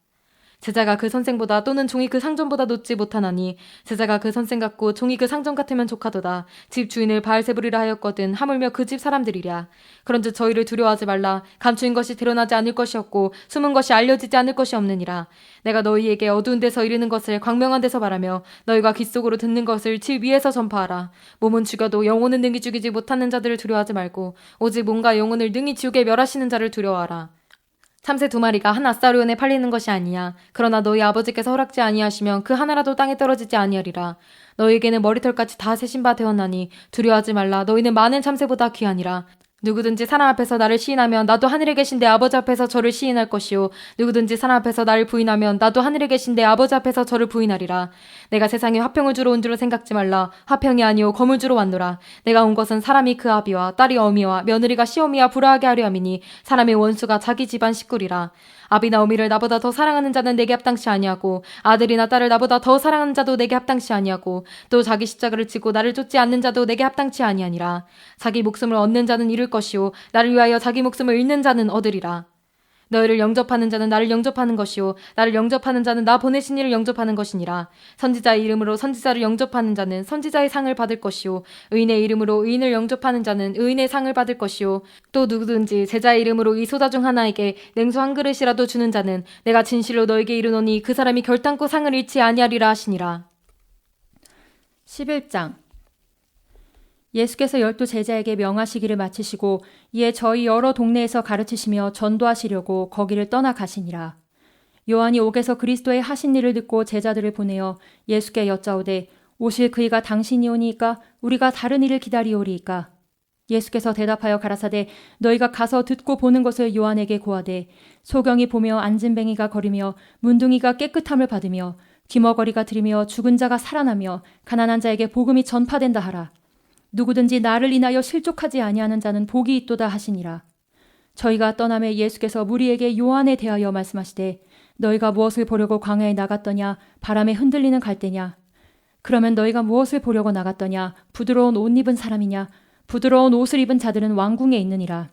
제자가 그 선생보다 또는 종이 그 상전보다 높지 못하나니 제자가 그 선생 같고 종이 그 상전 같으면 족하도다. 집 주인을 바알세불이라 하였거든 하물며 그 집 사람들이랴. 그런즉 저희를 두려워하지 말라. 감추인 것이 드러나지 않을 것이었고 숨은 것이 알려지지 않을 것이 없느니라. 내가 너희에게 어두운 데서 이르는 것을 광명한 데서 말하며 너희가 귓속으로 듣는 것을 집 위에서 전파하라. 몸은 죽여도 영혼은 능히 죽이지 못하는 자들을 두려워하지 말고 오직 몸과 영혼을 능히 지옥에 멸하시는 자를 두려워하라. 참새 2마리가 한 아사리온에 팔리는 것이 아니야. 그러나 너희 아버지께서 허락지 아니하시면 그 하나라도 땅에 떨어지지 아니하리라. 너희에게는 머리털같이 다 세신 바 되었나니 두려워하지 말라. 너희는 많은 참새보다 귀하니라. 누구든지 사람 앞에서 나를 시인하면 나도 하늘에 계신 내 아버지 앞에서 저를 시인할 것이요 누구든지 사람 앞에서 나를 부인하면 나도 하늘에 계신 내 아버지 앞에서 저를 부인하리라. 내가 세상에 화평을 주러 온 줄로 생각지 말라. 화평이 아니요 검을 주러 왔노라. 내가 온 것은 사람이 그 아비와 딸이 어미와 며느리가 시어미와 불화하게 하려 함이니 사람의 원수가 자기 집안 식구리라. 아비나 어미를 나보다 더 사랑하는 자는 내게 합당치 아니하고 아들이나 딸을 나보다 더 사랑하는 자도 내게 합당치 아니하고 또 자기 십자가를 지고 나를 쫓지 않는 자도 내게 합당치 아니하니라. 자기 목숨을 얻는 자는 잃을 것이요 나를 위하여 자기 목숨을 잃는 자는 얻으리라. 너희를 영접하는 자는 나를 영접하는 것이요 나를 영접하는 자는 나 보내신 이를 영접하는 것이니라. 선지자의 이름으로 선지자를 영접하는 자는 선지자의 상을 받을 것이요 의인의 이름으로 의인을 영접하는 자는 의인의 상을 받을 것이요 또 누구든지 제자의 이름으로 이 소자 중 하나에게 냉수 한 그릇이라도 주는 자는 내가 진실로 너에게 이르노니 그 사람이 결단코 상을 잃지 아니하리라 하시니라. 11장. 예수께서 12 제자에게 명하시기를 마치시고 이에 저희 여러 동네에서 가르치시며 전도하시려고 거기를 떠나 가시니라. 요한이 옥에서 그리스도의 하신 일을 듣고 제자들을 보내어 예수께 여짜오되 오실 그이가 당신이오니이까 우리가 다른 일을 기다리오리이까. 예수께서 대답하여 가라사대 너희가 가서 듣고 보는 것을 요한에게 고하되 소경이 보며 안진뱅이가 거리며 문둥이가 깨끗함을 받으며 귀머거리가 들으며 죽은 자가 살아나며 가난한 자에게 복음이 전파된다 하라. 누구든지 나를 인하여 실족하지 아니하는 자는 복이 있도다 하시니라. 저희가 떠남에 예수께서 무리에게 요한에 대하여 말씀하시되 너희가 무엇을 보려고 광야에 나갔더냐 바람에 흔들리는 갈대냐. 그러면 너희가 무엇을 보려고 나갔더냐 부드러운 옷 입은 사람이냐 부드러운 옷을 입은 자들은 왕궁에 있느니라.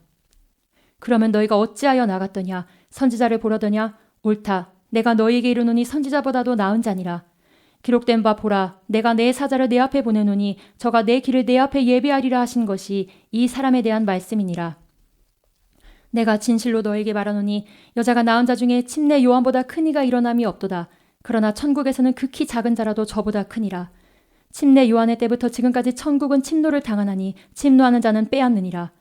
그러면 너희가 어찌하여 나갔더냐 선지자를 보려더냐 옳다 내가 너희에게 이르노니 선지자보다도 나은 자니라. 기록된 바 보라 내가 내 사자를 내 앞에 보내노니 저가 내 길을 내 앞에 예비하리라 하신 것이 이 사람에 대한 말씀이니라. 내가 진실로 너에게 말하노니 여자가 낳은 자 중에 침례 요한보다 큰 이가 일어남이 없도다. 그러나 천국에서는 극히 작은 자라도 저보다 크니라. 침례 요한의 때부터 지금까지 천국은 침노를 당하나니 침노하는 자는 빼앗느니라.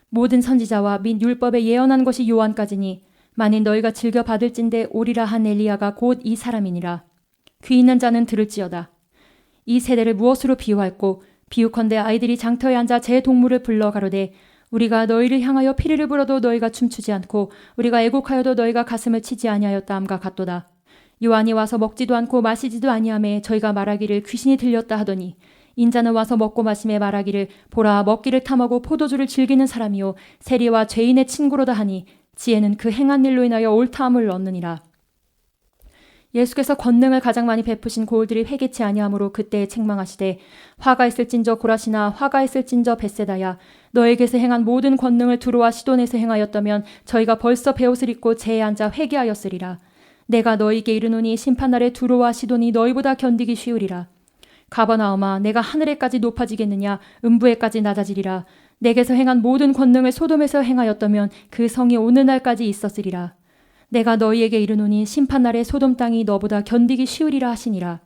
모든 선지자와 및 율법에 예언한 것이 요한까지니 만일 너희가 즐겨 받을진대 오리라 한 엘리야가 곧 이 사람이니라. 귀 있는 자는 들을지어다. 이 세대를 무엇으로 비유할꼬 비유컨대 아이들이 장터에 앉아 제 동물을 불러 가로되 우리가 너희를 향하여 피리를 불어도 너희가 춤추지 않고 우리가 애곡하여도 너희가 가슴을 치지 아니하였다 함과 같도다. 요한이 와서 먹지도 않고 마시지도 아니하매 저희가 말하기를 귀신이 들렸다 하더니 인자는 와서 먹고 마심에 말하기를 보라 먹기를 탐하고 포도주를 즐기는 사람이요 세리와 죄인의 친구로다 하니 지혜는 그 행한 일로 인하여 옳다함을 얻느니라. 예수께서 권능을 가장 많이 베푸신 고을들이 회개치 아니하므로 그때에 책망하시되 화가 있을진저 고라시나 화가 있을진저 벳세다야 너에게서 행한 모든 권능을 두로와 시돈에서 행하였다면 저희가 벌써 베옷을 입고 제에 앉아 회개하였으리라. 내가 너희에게 이르노니 심판날에 두로와 시돈이 너희보다 견디기 쉬우리라. 가버나움아 내가 하늘에까지 높아지겠느냐 음부에까지 낮아지리라. 내게서 행한 모든 권능을 소돔에서 행하였다면 그 성이 오늘날까지 있었으리라. 내가 너희에게 이르노니 심판날에 소돔 땅이 너보다 견디기 쉬우리라 하시니라.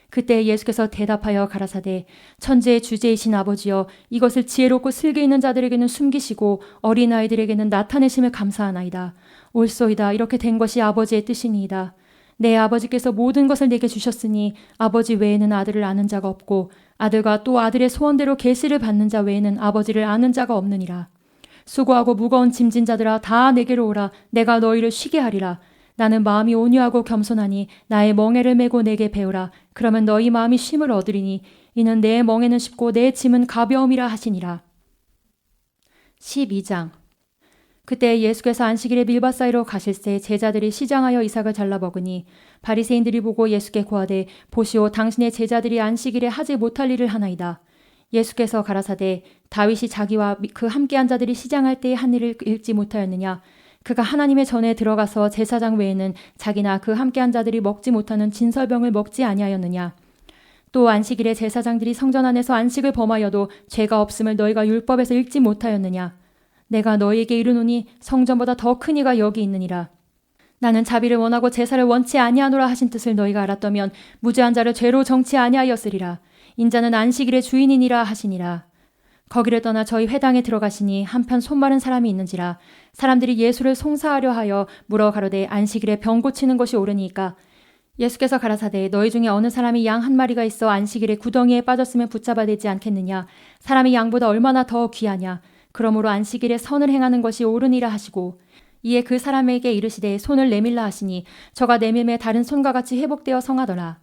그때 예수께서 대답하여 가라사대 천지의 주제이신 아버지여 이것을 지혜롭고 슬기 있는 자들에게는 숨기시고 어린아이들에게는 나타내심을 감사하나이다. 옳소이다. 이렇게 된 것이 아버지의 뜻이니이다. 내 아버지께서 모든 것을 내게 주셨으니 아버지 외에는 아들을 아는 자가 없고 아들과 또 아들의 소원대로 계시를 받는 자 외에는 아버지를 아는 자가 없느니라. 수고하고 무거운 짐진 자들아 다 내게로 오라. 내가 너희를 쉬게 하리라. 나는 마음이 온유하고 겸손하니 나의 멍에를 메고 내게 배우라. 그러면 너희 마음이 쉼을 얻으리니 이는 내 멍에는 쉽고 내 짐은 가벼움이라 하시니라. 12장. 그때 예수께서 안식일에 밀밭 사이로 가실새 제자들이 시장하여 이삭을 잘라 먹으니 바리새인들이 보고 예수께 고하되 보시오 당신의 제자들이 안식일에 하지 못할 일을 하나이다. 예수께서 가라사대 다윗이 자기와 그 함께한 자들이 시장할 때의 한 일을 읽지 못하였느냐. 그가 하나님의 전에 들어가서 제사장 외에는 자기나 그 함께한 자들이 먹지 못하는 진설병을 먹지 아니하였느냐. 또 안식일에 제사장들이 성전 안에서 안식을 범하여도 죄가 없음을 너희가 율법에서 읽지 못하였느냐. 내가 너희에게 이르노니 성전보다 더 큰 이가 여기 있느니라. 나는 자비를 원하고 제사를 원치 아니하노라 하신 뜻을 너희가 알았다면 무죄한 자를 죄로 정치 아니하였으리라. 인자는 안식일의 주인이니라 하시니라. 거기를 떠나 저희 회당에 들어가시니 한편 손마른 사람이 있는지라. 사람들이 예수를 송사하려 하여 물어 가로되 안식일에 병 고치는 것이 옳으니까. 예수께서 가라사대 너희 중에 어느 사람이 양 한 마리가 있어 안식일에 구덩이에 빠졌으면 붙잡아야 되지 않겠느냐. 사람이 양보다 얼마나 더 귀하냐. 그러므로 안식일에 선을 행하는 것이 옳으니라 하시고 이에 그 사람에게 이르시되 손을 내밀라 하시니 저가 내밀매 다른 손과 같이 회복되어 성하더라.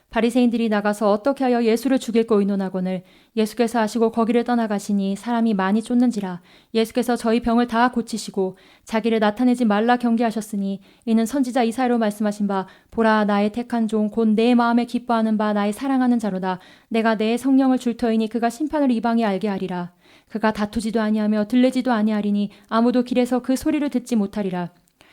바리새인들이 나가서 어떻게 하여 예수를 죽일까 의논하거늘 예수께서 하시고 거기를 떠나가시니 사람이 많이 쫓는지라. 예수께서 저희 병을 다 고치시고 자기를 나타내지 말라 경계하셨으니 이는 선지자 이사야로 말씀하신 바 보라 나의 택한 종 곧 내 마음에 기뻐하는 바 나의 사랑하는 자로다. 내가 내 성령을 줄 터이니 그가 심판을 이방에 알게 하리라. 그가 다투지도 아니하며 들레지도 아니하리니 아무도 길에서 그 소리를 듣지 못하리라.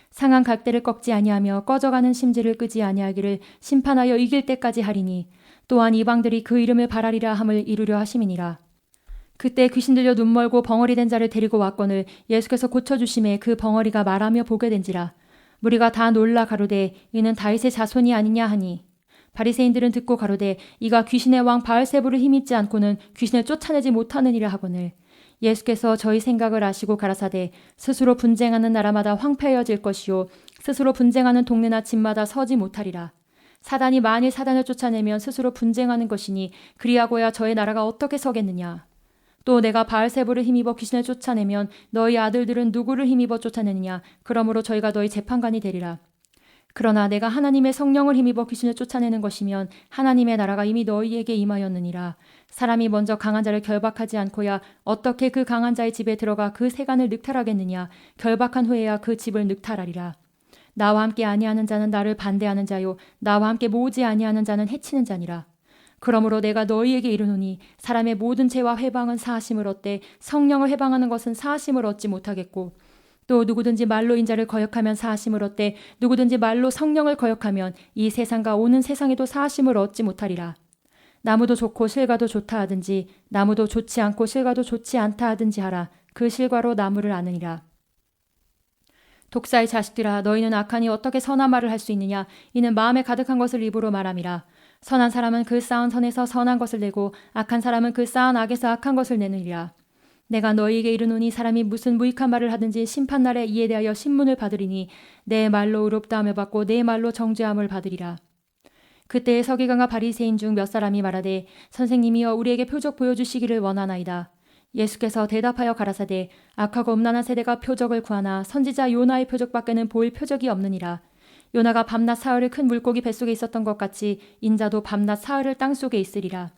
상한 갈대를 꺾지 아니하며 꺼져가는 심지를 끄지 아니하기를 심판하여 이길 때까지 하리니 또한 이방들이 그 이름을 바라리라 함을 이루려 하심이니라. 그때 귀신 들려 눈 멀고 벙어리 된 자를 데리고 왔거늘 예수께서 고쳐주심에 그 벙어리가 말하며 보게 된지라. 무리가 다 놀라 가로되 이는 다윗의 자손이 아니냐 하니 바리새인들은 듣고 가로되 이가 귀신의 왕 바알세부를 힘입지 않고는 귀신을 쫓아내지 못하느니라 하거늘 예수께서 저희 생각을 아시고 가라사대 스스로 분쟁하는 나라마다 황폐해질 것이요 스스로 분쟁하는 동네나 집마다 서지 못하리라. 사단이 만일 사단을 쫓아내면 스스로 분쟁하는 것이니 그리하고야 저의 나라가 어떻게 서겠느냐. 또 내가 바알세부를 힘입어 귀신을 쫓아내면 너희 아들들은 누구를 힘입어 쫓아내느냐. 그러므로 저희가 너희 재판관이 되리라. 그러나 내가 하나님의 성령을 힘입어 귀신을 쫓아내는 것이면 하나님의 나라가 이미 너희에게 임하였느니라. 사람이 먼저 강한 자를 결박하지 않고야 어떻게 그 강한 자의 집에 들어가 그 세간을 늑탈하겠느냐. 결박한 후에야 그 집을 늑탈하리라. 나와 함께 아니하는 자는 나를 반대하는 자요 나와 함께 모으지 아니하는 자는 해치는 자니라. 그러므로 내가 너희에게 이르노니 사람의 모든 죄와 회방은 사하심을 얻되 성령을 회방하는 것은 사하심을 얻지 못하겠고 또 누구든지 말로 인자를 거역하면 사하심을 얻되 누구든지 말로 성령을 거역하면 이 세상과 오는 세상에도 사하심을 얻지 못하리라. 나무도 좋고 실과도 좋다 하든지 나무도 좋지 않고 실과도 좋지 않다 하든지 하라. 그 실과로 나무를 아느니라. 독사의 자식들아 너희는 악하니 어떻게 선한 말을 할 수 있느냐. 이는 마음에 가득한 것을 입으로 말함이라. 선한 사람은 그 쌓은 선에서 선한 것을 내고 악한 사람은 그 쌓은 악에서 악한 것을 내느니라. 내가 너희에게 이르노니 사람이 무슨 무익한 말을 하든지 심판날에 이에 대하여 신문을 받으리니 내 말로 의롭다함을 받고 내 말로 정죄함을 받으리라. 그때 서기관과 바리새인 중 몇 사람이 말하되 선생님이여 우리에게 표적 보여주시기를 원하나이다. 예수께서 대답하여 가라사대 악하고 음란한 세대가 표적을 구하나 선지자 요나의 표적밖에는 보일 표적이 없느니라. 요나가 밤낮 사흘을 큰 물고기 뱃속에 있었던 것 같이 인자도 밤낮 사흘을 땅속에 있으리라.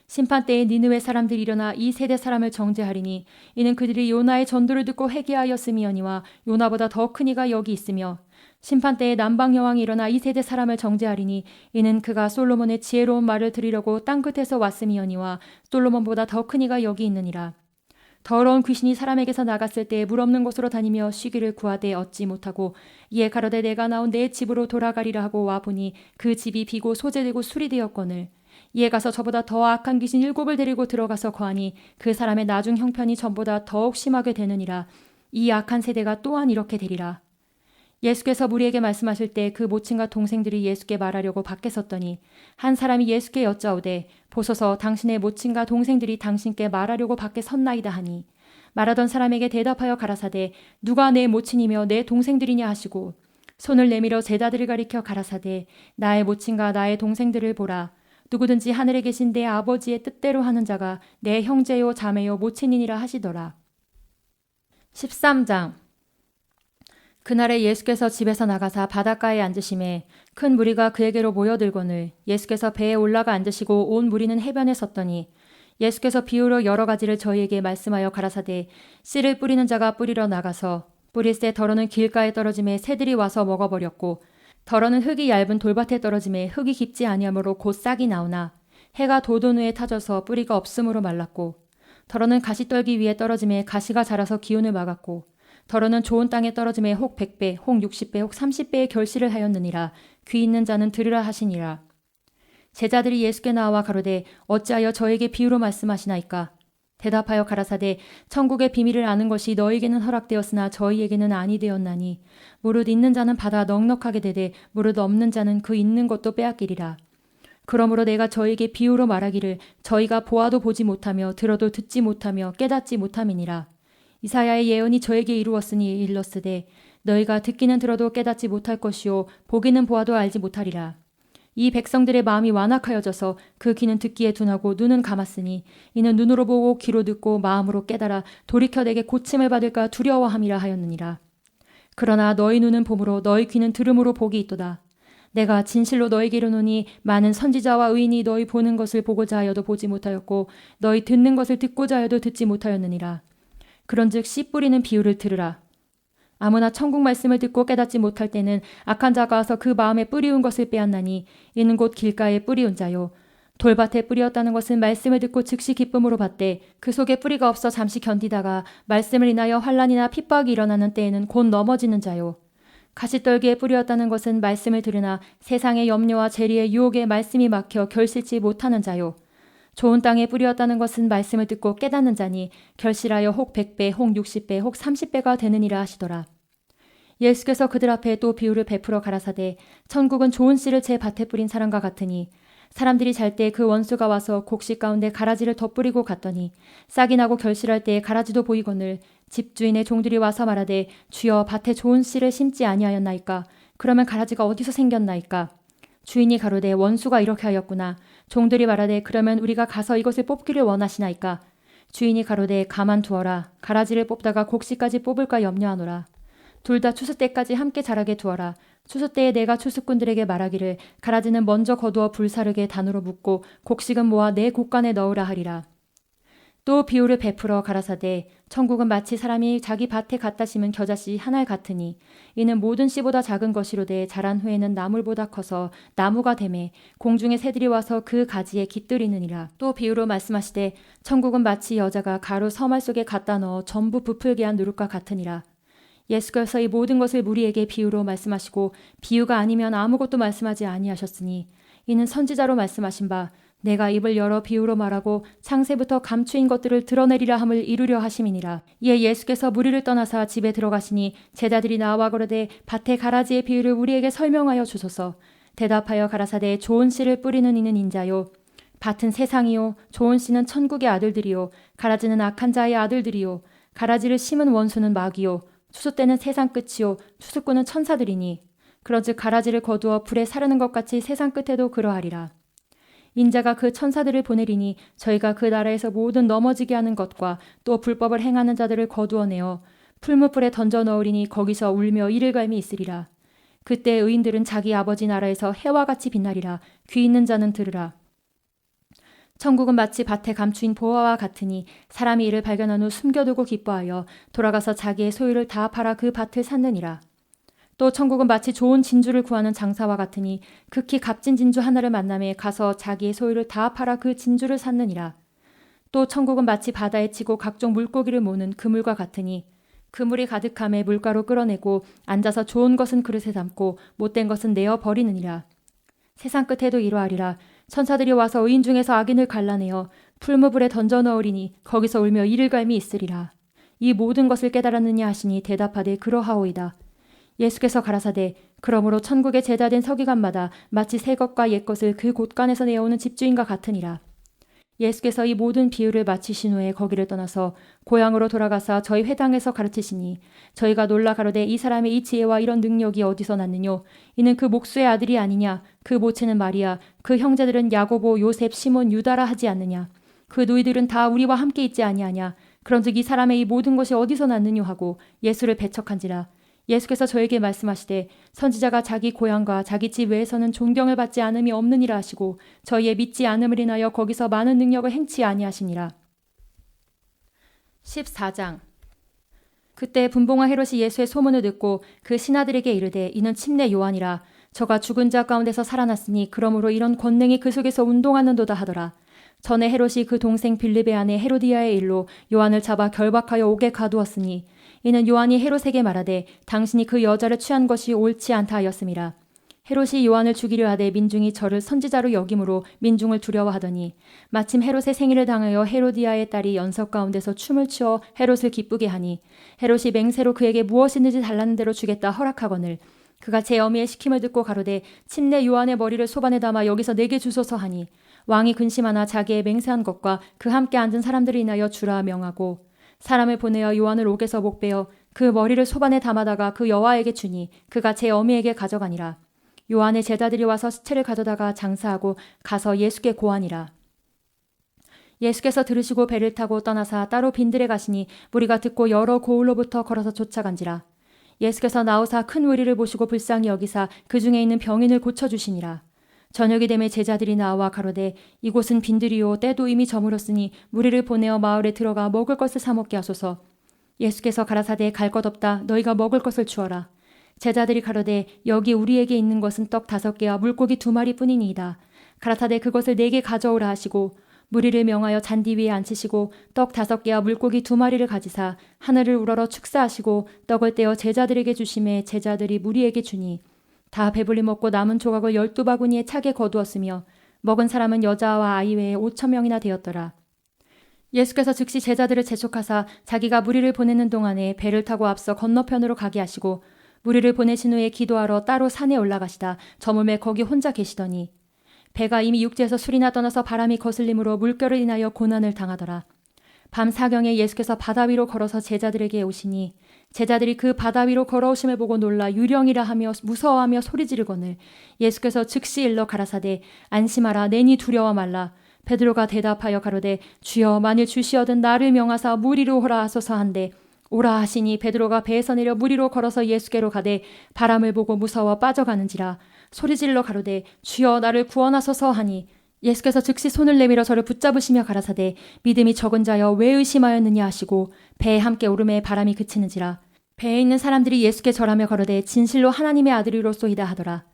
심판 때에 니느웨 사람들이 일어나 이 세대 사람을 정죄하리니 이는 그들이 요나의 전도를 듣고 회개하였음이거니와 요나보다 더 큰 이가 여기 있으며 심판 때에 남방 여왕이 일어나 이 세대 사람을 정죄하리니 이는 그가 솔로몬의 지혜로운 말을 들으려고 땅끝에서 왔음이거니와 솔로몬보다 더 큰 이가 여기 있느니라. 더러운 귀신이 사람에게서 나갔을 때에 물 없는 곳으로 다니며 쉬기를 구하되 얻지 못하고 이에 가로되 내가 나온 내 집으로 돌아가리라 하고 와보니 그 집이 비고 소재되고 술이 되었거늘 이에 가서 저보다 더 악한 귀신 7을 데리고 들어가서 거하니 그 사람의 나중 형편이 전보다 더욱 심하게 되느니라. 이 악한 세대가 또한 이렇게 되리라. 예수께서 무리에게 말씀하실 때 그 모친과 동생들이 예수께 말하려고 밖에 섰더니 한 사람이 예수께 여짜오되 보소서 당신의 모친과 동생들이 당신께 말하려고 밖에 섰나이다 하니 말하던 사람에게 대답하여 가라사대 누가 내 모친이며 내 동생들이냐 하시고 손을 내밀어 제자들을 가리켜 가라사대 나의 모친과 나의 동생들을 보라. 누구든지 하늘에 계신 내 아버지의 뜻대로 하는 자가 내 형제요 자매요 모친이니라 하시더라. 13장 그날에 예수께서 집에서 나가사 바닷가에 앉으심에 큰 무리가 그에게로 모여들거늘 예수께서 배에 올라가 앉으시고 온 무리는 해변에 섰더니 예수께서 비유로 여러 가지를 저희에게 말씀하여 가라사대 씨를 뿌리는 자가 뿌리러 나가서 뿌릴새 덜어는 길가에 떨어짐에 새들이 와서 먹어버렸고 덜어는 흙이 얇은 돌밭에 떨어짐에 흙이 깊지 아니하므로 곧 싹이 나오나 해가 돋은 후에 타져서 뿌리가 없으므로 말랐고 덜어는 가시떨기 위에 떨어짐에 가시가 자라서 기운을 막았고 덜어는 좋은 땅에 떨어짐에 혹 100배, 혹 60배, 혹 30배의 결실을 하였느니라. 귀 있는 자는 들으라 하시니라. 제자들이 예수께 나와 가로되 어찌하여 저에게 비유로 말씀하시나이까? 대답하여 가라사대 천국의 비밀을 아는 것이 너희에게는 허락되었으나 저희에게는 아니 되었나니 무릇 있는 자는 받아 넉넉하게 되되 무릇 없는 자는 그 있는 것도 빼앗기리라. 그러므로 내가 저희에게 비유로 말하기를 저희가 보아도 보지 못하며 들어도 듣지 못하며 깨닫지 못함이니라. 이사야의 예언이 저에게 이루었으니 일렀으되 너희가 듣기는 들어도 깨닫지 못할 것이요 보기는 보아도 알지 못하리라. 이 백성들의 마음이 완악하여져서 그 귀는 듣기에 둔하고 눈은 감았으니 이는 눈으로 보고 귀로 듣고 마음으로 깨달아 돌이켜 내게 고침을 받을까 두려워함이라 하였느니라. 그러나 너희 눈은 봄으로 너희 귀는 들음으로 복이 있도다. 내가 진실로 너희에게 이르노니 많은 선지자와 의인이 너희 보는 것을 보고자 하여도 보지 못하였고 너희 듣는 것을 듣고자 하여도 듣지 못하였느니라. 그런즉 씨 뿌리는 비유를 들으라. 아무나 천국 말씀을 듣고 깨닫지 못할 때는 악한 자가 와서 그 마음에 뿌리운 것을 빼앗나니 이는 곧 길가에 뿌리운 자요. 돌밭에 뿌리었다는 것은 말씀을 듣고 즉시 기쁨으로 받되 그 속에 뿌리가 없어 잠시 견디다가 말씀을 인하여 환난이나 핍박이 일어나는 때에는 곧 넘어지는 자요. 가시떨기에 뿌리었다는 것은 말씀을 들으나 세상의 염려와 재리의 유혹에 말씀이 막혀 결실치 못하는 자요. 좋은 땅에 뿌리었다는 것은 말씀을 듣고 깨닫는 자니 결실하여 혹 100배, 혹 60배, 혹 30배가 되느니라 하시더라. 예수께서 그들 앞에 또 비유를 베풀어 가라사대 천국은 좋은 씨를 제 밭에 뿌린 사람과 같으니 사람들이 잘 때 그 원수가 와서 곡식 가운데 가라지를 덧뿌리고 갔더니 싹이 나고 결실할 때에 가라지도 보이거늘 집주인의 종들이 와서 말하되 주여 밭에 좋은 씨를 심지 아니하였나이까? 그러면 가라지가 어디서 생겼나이까? 주인이 가로되 원수가 이렇게 하였구나. 종들이 말하되 그러면 우리가 가서 이것을 뽑기를 원하시나이까? 주인이 가로되 가만 두어라. 가라지를 뽑다가 곡식까지 뽑을까 염려하노라. 둘 다 추수 때까지 함께 자라게 두어라. 추수 때에 내가 추수꾼들에게 말하기를 가라지는 먼저 거두어 불사르게 단으로 묶고 곡식은 모아 내 곡간에 넣으라 하리라. 또 비유를 베풀어 가라사대 천국은 마치 사람이 자기 밭에 갖다 심은 겨자씨 한 알 같으니 이는 모든 씨보다 작은 것이로되 자란 후에는 나물보다 커서 나무가 되매 공중의 새들이 와서 그 가지에 깃들이느니라. 또 비유로 말씀하시되 천국은 마치 여자가 가루 서말 속에 갖다 넣어 전부 부풀게 한 누룩과 같으니라. 예수께서 이 모든 것을 무리에게 비유로 말씀하시고 비유가 아니면 아무것도 말씀하지 아니하셨으니 이는 선지자로 말씀하신 바 내가 입을 열어 비유로 말하고 창세부터 감추인 것들을 드러내리라 함을 이루려 하심이니라. 이에 예수께서 무리를 떠나사 집에 들어가시니 제자들이 나와 그러되 밭의 가라지의 비유를 우리에게 설명하여 주소서. 대답하여 가라사대 좋은 씨를 뿌리는 이는 인자요 밭은 세상이요 좋은 씨는 천국의 아들들이요 가라지는 악한 자의 아들들이요 가라지를 심은 원수는 마귀요 추수 때는 세상 끝이요 추수꾼은 천사들이니 그런즉 가라지를 거두어 불에 사르는 것 같이 세상 끝에도 그러하리라. 인자가 그 천사들을 보내리니 저희가 그 나라에서 모든 넘어지게 하는 것과 또 불법을 행하는 자들을 거두어내어 풀무불에 던져 넣으리니 거기서 울며 이를 갈미 있으리라. 그때 의인들은 자기 아버지 나라에서 해와 같이 빛나리라. 귀 있는 자는 들으라. 천국은 마치 밭에 감추인 보화와 같으니 사람이 이를 발견한 후 숨겨두고 기뻐하여 돌아가서 자기의 소유를 다 팔아 그 밭을 샀느니라. 또 천국은 마치 좋은 진주를 구하는 장사와 같으니 극히 값진 진주 하나를 만남에 가서 자기의 소유를 다 팔아 그 진주를 샀느니라. 또 천국은 마치 바다에 치고 각종 물고기를 모는 그물과 같으니 그물이 가득함에 물가로 끌어내고 앉아서 좋은 것은 그릇에 담고 못된 것은 내어 버리느니라. 세상 끝에도 이러하리라. 천사들이 와서 의인 중에서 악인을 갈라내어 풀무불에 던져 넣으리니 거기서 울며 이를 갈미 있으리라. 이 모든 것을 깨달았느냐 하시니 대답하되 그러하오이다. 예수께서 가라사대 그러므로 천국에 제자된 서기관마다 마치 새 것과 옛 것을 그 곳간에서 내어오는 집주인과 같으니라. 예수께서 이 모든 비유를 마치신 후에 거기를 떠나서 고향으로 돌아가사 저희 회당에서 가르치시니 저희가 놀라 가로되 이 사람의 이 지혜와 이런 능력이 어디서 났느뇨? 이는 그 목수의 아들이 아니냐? 그 모체는 마리아, 그 형제들은 야고보, 요셉, 시몬, 유다라 하지 않느냐? 그 누이들은 다 우리와 함께 있지 아니하냐? 그런즉 이 사람의 이 모든 것이 어디서 났느뇨 하고 예수를 배척한지라. 예수께서 저에게 말씀하시되 선지자가 자기 고향과 자기 집 외에서는 존경을 받지 않음이 없느니라 하시고 저희의 믿지 않음을 인하여 거기서 많은 능력을 행치 아니하시니라. 14장. 그때 분봉한 헤롯이 예수의 소문을 듣고 그 신하들에게 이르되 이는 침례 요한이라. 저가 죽은 자 가운데서 살아났으니 그러므로 이런 권능이 그 속에서 운동하는도다 하더라. 전에 헤롯이 그 동생 빌립의 아내 헤로디아의 일로 요한을 잡아 결박하여 옥에 가두었으니 이는 요한이 헤롯에게 말하되 당신이 그 여자를 취한 것이 옳지 않다 하였음이라. 헤롯이 요한을 죽이려 하되 민중이 저를 선지자로 여김으로 민중을 두려워하더니 마침 헤롯의 생일을 당하여 헤로디아의 딸이 연석 가운데서 춤을 추어 헤롯을 기쁘게 하니 헤롯이 맹세로 그에게 무엇이든지 달라는 대로 주겠다 허락하거늘 그가 제 어미의 시킴을 듣고 가로되 침례 요한의 머리를 소반에 담아 여기서 내게 주소서 하니 왕이 근심하나 자기의 맹세한 것과 그 함께 앉은 사람들을 인하여 주라 명하고 사람을 보내어 요한을 옥에서 목베어 그 머리를 소반에 담아다가 그 여와에게 주니 그가 제 어미에게 가져가니라. 요한의 제자들이 와서 시체를 가져다가 장사하고 가서 예수께 고하니라. 예수께서 들으시고 배를 타고 떠나사 따로 빈들에 가시니 무리가 듣고 여러 고을로부터 걸어서 쫓아간지라. 예수께서 나오사 큰 무리를 보시고 불쌍히 여기사 그 중에 있는 병인을 고쳐주시니라. 저녁이 되매 제자들이 나와 가로되 이곳은 빈들이요 때도 이미 저물었으니 무리를 보내어 마을에 들어가 먹을 것을 사 먹게 하소서. 예수께서 가라사대 갈 것 없다. 너희가 먹을 것을 주어라. 제자들이 가로되 여기 우리에게 있는 것은 떡 5개와 물고기 2마리 뿐이니이다. 가라사대 그것을 4개 가져오라 하시고 무리를 명하여 잔디 위에 앉히시고 떡 5개와 물고기 2마리를 가지사 하늘을 우러러 축사하시고 떡을 떼어 제자들에게 주심에 제자들이 무리에게 주니 다 배불리 먹고 남은 조각을 12바구니에 차게 거두었으며 먹은 사람은 여자와 아이 외에 5,000명이나 되었더라. 예수께서 즉시 제자들을 재촉하사 자기가 무리를 보내는 동안에 배를 타고 앞서 건너편으로 가게 하시고 무리를 보내신 후에 기도하러 따로 산에 올라가시다 저물매 거기 혼자 계시더니 배가 이미 육지에서 술이나 떠나서 바람이 거슬림으로 물결을 인하여 고난을 당하더라. 밤 사경에 예수께서 바다 위로 걸어서 제자들에게 오시니 제자들이 그 바다 위로 걸어오심을 보고 놀라 유령이라 하며 무서워하며 소리 지르거늘 예수께서 즉시 일러 가라사대 안심하라 내니 두려워 말라. 베드로가 대답하여 가로되 주여 만일 주시어든 나를 명하사 물 위로 오라 하소서 한데 오라 하시니 베드로가 배에서 내려 물 위로 걸어서 예수께로 가되 바람을 보고 무서워 빠져가는지라 소리질러 가로되 주여 나를 구원하소서 하니 예수께서 즉시 손을 내밀어 저를 붙잡으시며 가라사대 믿음이 적은 자여 왜 의심하였느냐 하시고 배에 함께 오름에 바람이 그치는지라. 배에 있는 사람들이 예수께 절하며 가로되 진실로 하나님의 아들이로소이다 하더라.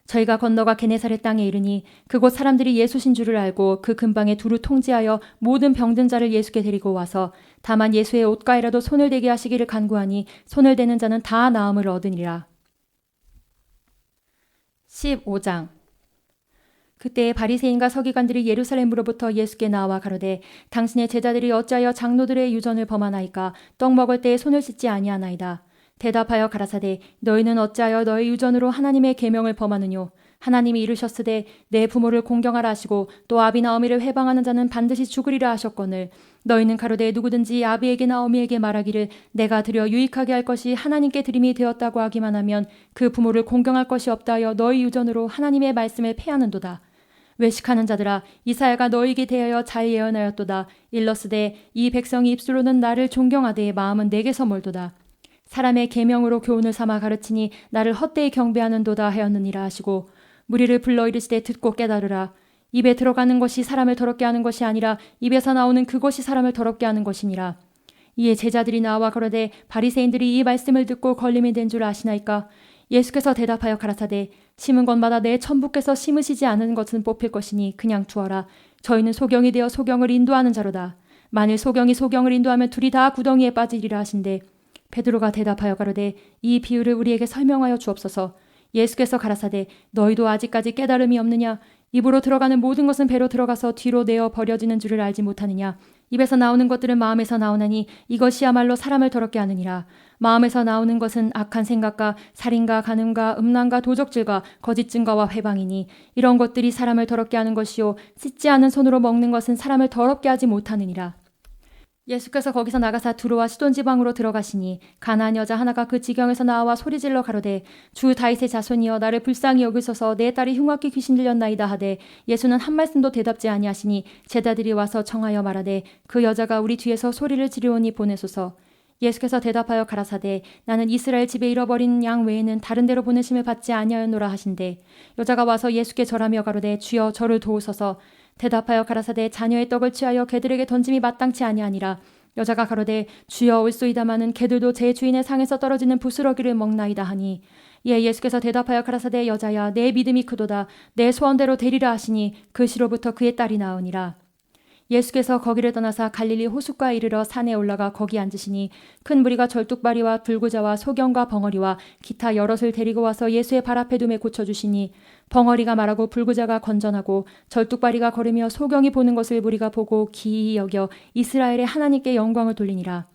저희가 건너가 게네사렛 땅에 이르니 그곳 사람들이 예수신 줄을 알고 그 근방에 두루 통지하여 모든 병든 자를 예수께 데리고 와서 다만 예수의 옷가에라도 손을 대게 하시기를 간구하니 손을 대는 자는 다 나음을 얻으니라. 15장. 그때 바리새인과 서기관들이 예루살렘으로부터 예수께 나와 가로되 당신의 제자들이 어찌하여 장로들의 유전을 범하나이까 떡 먹을 때에 손을 씻지 아니하나이다. 대답하여 가라사대 너희는 어찌하여 너희 유전으로 하나님의 계명을 범하느뇨. 하나님이 이르셨으되 내 부모를 공경하라 하시고 또 아비나 어미를 회방하는 자는 반드시 죽으리라 하셨거늘 너희는 가로되 누구든지 아비에게나 어미에게 말하기를 내가 드려 유익하게 할 것이 하나님께 드림이 되었다고 하기만 하면 그 부모를 공경할 것이 없다 하여 너희 유전으로 하나님의 말씀을 폐하는도다. 외식하는 자들아 이사야가 너희에게 대하여 잘 예언하였도다. 일러스되 이 백성이 입술로는 나를 존경하되 마음은 내게서 멀도다. 사람의 계명으로 교훈을 삼아 가르치니 나를 헛되이 경배하는도다 하였느니라 하시고 무리를 불러 이르시되 듣고 깨달으라. 입에 들어가는 것이 사람을 더럽게 하는 것이 아니라 입에서 나오는 그것이 사람을 더럽게 하는 것이니라. 이에 제자들이 나와 가로되 바리새인들이 이 말씀을 듣고 걸림이 된 줄 아시나이까. 예수께서 대답하여 가라사대 심은 것마다 내 천부께서 심으시지 않은 것은 뽑힐 것이니 그냥 두어라. 저희는 소경이 되어 소경을 인도하는 자로다. 만일 소경이 소경을 인도하면 둘이 다 구덩이에 빠지리라 하신대. 베드로가 대답하여 가로되 이 비유를 우리에게 설명하여 주옵소서. 예수께서 가라사대 너희도 아직까지 깨달음이 없느냐. 입으로 들어가는 모든 것은 배로 들어가서 뒤로 내어 버려지는 줄을 알지 못하느냐. 입에서 나오는 것들은 마음에서 나오나니 이것이야말로 사람을 더럽게 하느니라. 마음에서 나오는 것은 악한 생각과 살인과 간음과 음란과 도적질과 거짓 증거와 회방이니 이런 것들이 사람을 더럽게 하는 것이요 씻지 않은 손으로 먹는 것은 사람을 더럽게 하지 못하느니라. 예수께서 거기서 나가사 두로와 시돈 지방으로 들어가시니 가나안 여자 하나가 그 지경에서 나와 소리질러 가로되 주 다윗의 자손이여 나를 불쌍히 여기소서 내 딸이 흉악히 귀신 들렸나이다 하되 예수는 한 말씀도 대답지 아니하시니 제자들이 와서 청하여 말하되 그 여자가 우리 뒤에서 소리를 지르오니 보내소서. 예수께서 대답하여 가라사대 나는 이스라엘 집에 잃어버린 양 외에는 다른 데로 보내심을 받지 아니하였노라 하신대. 여자가 와서 예수께 절하며 가로되 주여 저를 도우소서. 대답하여 가라사대 자녀의 떡을 취하여 개들에게 던짐이 마땅치 아니하니라. 여자가 가로되 주여 올소이다마는 개들도 제 주인의 상에서 떨어지는 부스러기를 먹나이다 하니 이에 예수께서 대답하여 가라사대 여자야 내 믿음이 크도다. 내 소원대로 되리라 하시니 그 시로부터 그의 딸이 나으니라. 예수께서 거기를 떠나사 갈릴리 호숫가에 이르러 산에 올라가 거기 앉으시니 큰 무리가 절뚝발이와 불구자와 소경과 벙어리와 기타 여럿을 데리고 와서 예수의 발 앞에 두매 고쳐주시니 벙어리가 말하고 불구자가 건전하고 절뚝발이가 걸으며 소경이 보는 것을 무리가 보고 기이히 여겨 이스라엘의 하나님께 영광을 돌리니라.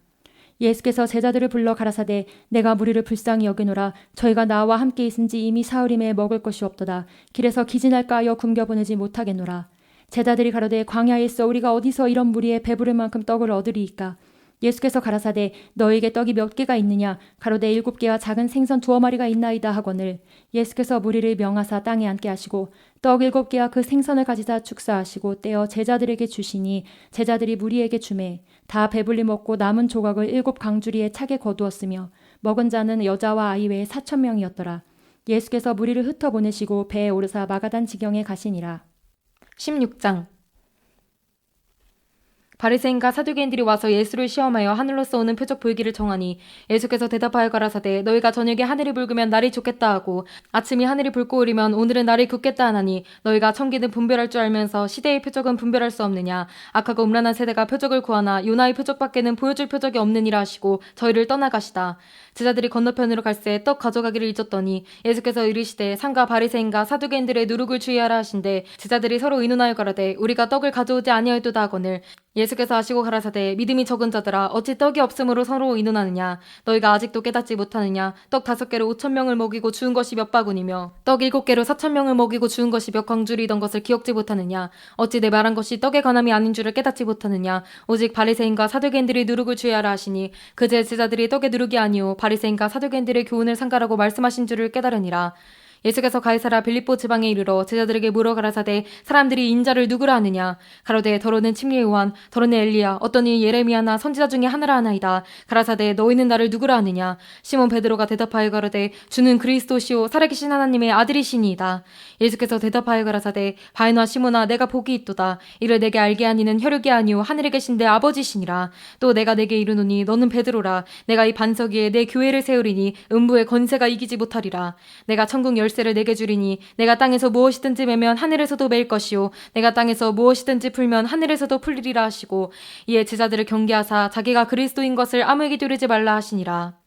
예수께서 제자들을 불러 가라사대 내가 무리를 불쌍히 여기노라. 저희가 나와 함께 있은지 이미 사흘임에 먹을 것이 없도다. 길에서 기진할까 하여 굶겨보내지 못하겠노라. 제자들이 가로되 광야에 있어 우리가 어디서 이런 무리에 배부를 만큼 떡을 얻으리이까. 예수께서 가라사대 너에게 떡이 몇 개가 있느냐 가로되 7개와 작은 생선 2마리가 있나이다 하거늘 예수께서 무리를 명하사 땅에 앉게 하시고 떡 7개와 그 생선을 가지사 축사하시고 떼어 제자들에게 주시니 제자들이 무리에게 주매 다 배불리 먹고 남은 조각을 7강주리에 차게 거두었으며 먹은 자는 여자와 아이 외에 4,000명이었더라. 예수께서 무리를 흩어보내시고 배에 오르사 마가단 지경에 가시니라. 16장. 바리새인과 사두개인들이 와서 예수를 시험하여 하늘로서 오는 표적 보이기를 청하니 예수께서 대답하여 가라사대 너희가 저녁에 하늘이 붉으면 날이 좋겠다 하고 아침이 하늘이 붉고 흐리면 오늘은 날이 굳겠다 하나니 너희가 천기는 분별할 줄 알면서 시대의 표적은 분별할 수 없느냐. 악하고 음란한 세대가 표적을 구하나 요나의 표적밖에는 보여줄 표적이 없느니라 하시고 저희를 떠나가시다. 제자들이 건너편으로 갈새 떡 가져가기를 잊었더니 예수께서 이르시되 상가 바리새인과 사두개인들의 누룩을 주의하라 하신대 제자들이 서로 의논하여 가라되 우리가 떡을 가져오지 아니하였도다 하거늘 예수께서 하시고 가라사대 믿음이 적은 자들아 어찌 떡이 없으므로 서로 의논하느냐. 너희가 아직도 깨닫지 못하느냐. 떡 5개로 5,000명을 먹이고 주운 것이 몇 바구니며 떡 7개로 4,000명을 먹이고 주운 것이 몇 광주리이던 것을 기억지 못하느냐. 어찌 내 말한 것이 떡의 관함이 아닌 줄을 깨닫지 못하느냐. 오직 바리새인과 사두개인들이 누룩을 주의하라 하시니 그제 제자들이 떡의 누룩이 아니오 바리새인과 사두개인들의 교훈을 삼가라고 말씀하신 줄을 깨달으니라. 예수께서 가이사라 빌립보 지방에 이르러 제자들에게 물어 가라사대 사람들이 인자를 누구라 하느냐. 가로되 더러는 침례 요한 더러는 엘리야 어떤 이 예레미야나 선지자 중에 하나라 하나이다. 가라사대 너희는 나를 누구라 하느냐. 시몬 베드로가 대답하여 가로되 주는 그리스도시요 살아계신 하나님의 아들이시니이다. 예수께서 대답하여 가라사대 바요나 시몬아 내가 복이 있도다. 이를 내게 알게 하니는 혈육이 아니오 하늘에 계신 내 아버지시니라. 또 내가 내게 이르노니 너는 베드로라. 내가 이 반석 위에 내 교회를 세우리니 음부의 권세가 이기지 못하리라. 내가 천국 열쇠를 내게 주리니 내가 땅에서 무엇이든지 매면 하늘에서도 매일 것이요 내가 땅에서 무엇이든지 풀면 하늘에서도 풀리리라 하시고 이에 제자들을 경계하사 자기가 그리스도인 것을 아무에게 두르지 말라 하시니라.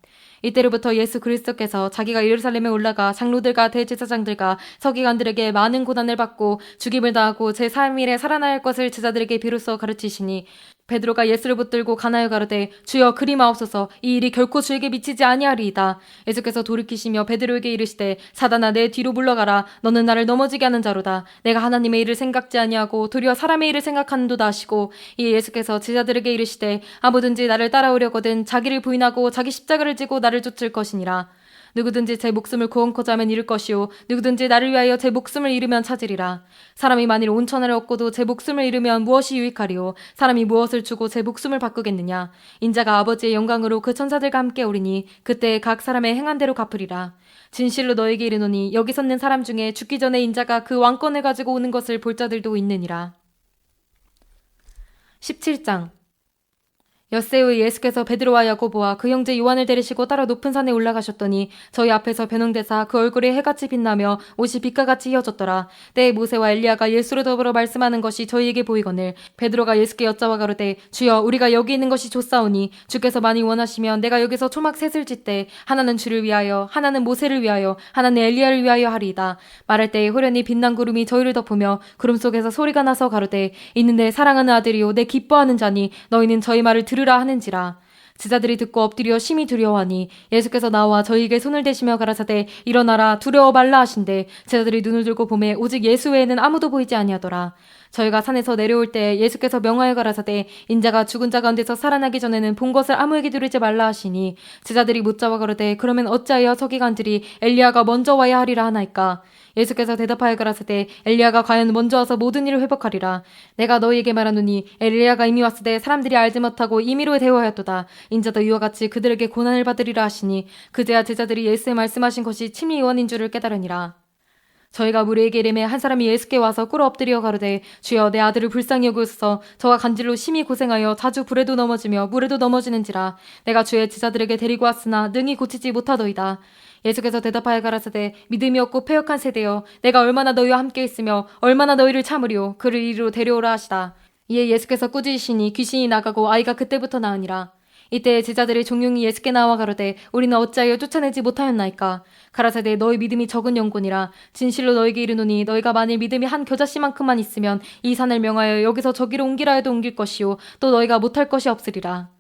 이때로부터 예수 그리스도께서 자기가 예루살렘에 올라가 장로들과 대제사장들과 서기관들에게 많은 고난을 받고 죽임을 당하고 제3일에 살아날 것을 제자들에게 비로소 가르치시니 베드로가 예수를 붙들고 가나여 가로되 주여 그리마옵소서 이 일이 결코 주에게 미치지 아니하리이다. 예수께서 돌이키시며 베드로에게 이르시되 사단아 내 뒤로 물러가라. 너는 나를 넘어지게 하는 자로다. 내가 하나님의 일을 생각지 아니하고 도리어 사람의 일을 생각하는도다 하시고 이에 예수께서 제자들에게 이르시되 아무든지 나를 따라오려거든 자기를 부인하고 자기 십자가를 지고 나를 쫓을 것이니라. 누구든지 제 목숨을 구원코자 하면 잃을 것이요 누구든지 나를 위하여 제 목숨을 잃으면 찾으리라. 사람이 만일 온 천하를 얻고도 제 목숨을 잃으면 무엇이 유익하리요. 사람이 무엇을 주고 제 목숨을 바꾸겠느냐. 인자가 아버지의 영광으로 그 천사들과 함께 오리니 그때 각 사람의 행한 대로 갚으리라. 진실로 너에게 이르노니 여기 섰는 사람 중에 죽기 전에 인자가 그 왕권을 가지고 오는 것을 볼 자들도 있느니라. 17장. 엿새 후에 예수께서 베드로와 야고보와 그 형제 요한을 데리시고 따라 높은 산에 올라가셨더니 저희 앞에서 변홍되사 그 얼굴이 해같이 빛나며 옷이 빛과 같이 휘어졌더라. 때에 모세와 엘리야가 예수로 더불어 말씀하는 것이 저희에게 보이거늘 베드로가 예수께 여짜와 가로되 주여 우리가 여기 있는 것이 좋사오니 주께서 많이 원하시면 내가 여기서 초막 셋을 짓되 하나는 주를 위하여 하나는 모세를 위하여 하나는 엘리야를 위하여 하리이다. 말할 때에 호련히 빛난 구름이 저희를 덮으며 구름 속에서 소리가 나서 가로되 이는 내 사랑하는 아들이요 내 기뻐하는 자니 너희는 저희 말을 들으라 하는지라. 제자들이 듣고 엎드려 심히 두려워하니 예수께서 나와 저희에게 손을 대시며 가라사대 일어나라 두려워 말라 하신대 제자들이 눈을 들고 보매 오직 예수 외에는 아무도 보이지 아니하더라. 저희가 산에서 내려올 때 예수께서 명하여 가라사대 인자가 죽은 자 가운데서 살아나기 전에는 본 것을 아무에게 두르지 말라 하시니 제자들이 묻자와 가로되 그러면 어찌하여 서기관들이 엘리야가 먼저 와야 하리라 하나이까. 예수께서 대답하여 가라사대 엘리야가 과연 먼저 와서 모든 일을 회복하리라. 내가 너희에게 말하노니 엘리야가 이미 왔으되 사람들이 알지 못하고 임의로 대화하였도다. 인자도 이와 같이 그들에게 고난을 받으리라 하시니 그제야 제자들이 예수의 말씀하신 것이 침례 요한인 줄을 깨달으니라. 저희가 무리에게 이르매 한 사람이 예수께 와서 꿇어 엎드려 가로되 주여 내 아들을 불쌍히 여기소서 저가 간질로 심히 고생하여 자주 불에도 넘어지며 물에도 넘어지는지라. 내가 주의 제자들에게 데리고 왔으나 능히 고치지 못하더이다. 예수께서 대답하여 가라사대 믿음이 없고 패역한 세대여 내가 얼마나 너희와 함께 있으며 얼마나 너희를 참으리요 그를 이리로 데려오라 하시다. 이에 예수께서 꾸짖으시니 귀신이 나가고 아이가 그때부터 나으니라. 이때 제자들이 종용이 예수께 나와 가로되 우리는 어찌하여 쫓아내지 못하였나이까. 가라사대 너희 믿음이 적은 영혼이라. 진실로 너희에게 이르노니 너희가 만일 믿음이 한 겨자씨만큼만 있으면 이 산을 명하여 여기서 저기로 옮기라 해도 옮길 것이요 또 너희가 못할 것이 없으리라.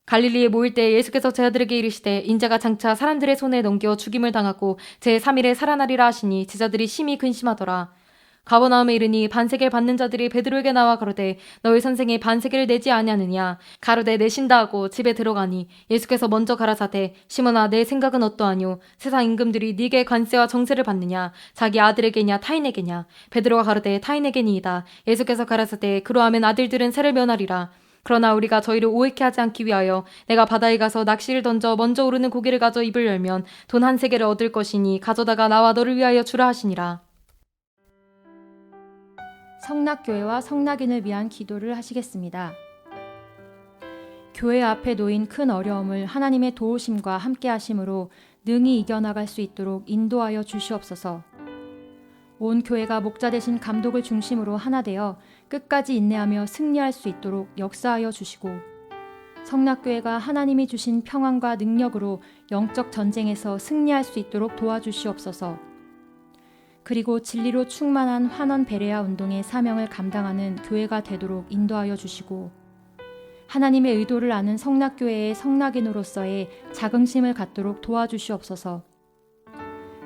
갈릴리에 모일 때 예수께서 제자들에게 이르시되 인자가 장차 사람들의 손에 넘겨 죽임을 당하고 제3일에 살아나리라 하시니 제자들이 심히 근심하더라. 가버나움에 이르니 반세계를 받는 자들이 베드로에게 나와 가로되 너희 선생이 반세계를 내지 아니하느냐. 가로되 내신다 하고 집에 들어가니 예수께서 먼저 가라사대 시몬아 내 생각은 어떠하뇨. 세상 임금들이 네게 관세와 정세를 받느냐. 자기 아들에게냐 타인에게냐. 베드로가 가로되 타인에게니이다. 예수께서 가라사대 그러하면 아들들은 세를 면하리라. 그러나 우리가 저희를 오해케 하지 않기 위하여 내가 바다에 가서 낚시를 던져 먼저 오르는 고기를 가져 입을 열면 돈 한 세계를 얻을 것이니 가져다가 나와 너를 위하여 주라 하시니라. 성낙교회와 성낙인을 위한 기도를 하시겠습니다. 교회 앞에 놓인 큰 어려움을 하나님의 도우심과 함께 하심으로 능히 이겨나갈 수 있도록 인도하여 주시옵소서. 온 교회가 목자 되신 감독을 중심으로 하나 되어 끝까지 인내하며 승리할 수 있도록 역사하여 주시고, 성낙교회가 하나님이 주신 평안과 능력으로 영적 전쟁에서 승리할 수 있도록 도와주시옵소서. 그리고 진리로 충만한 환원 베레아 운동의 사명을 감당하는 교회가 되도록 인도하여 주시고, 하나님의 의도를 아는 성낙교회의 성낙인으로서의 자긍심을 갖도록 도와주시옵소서.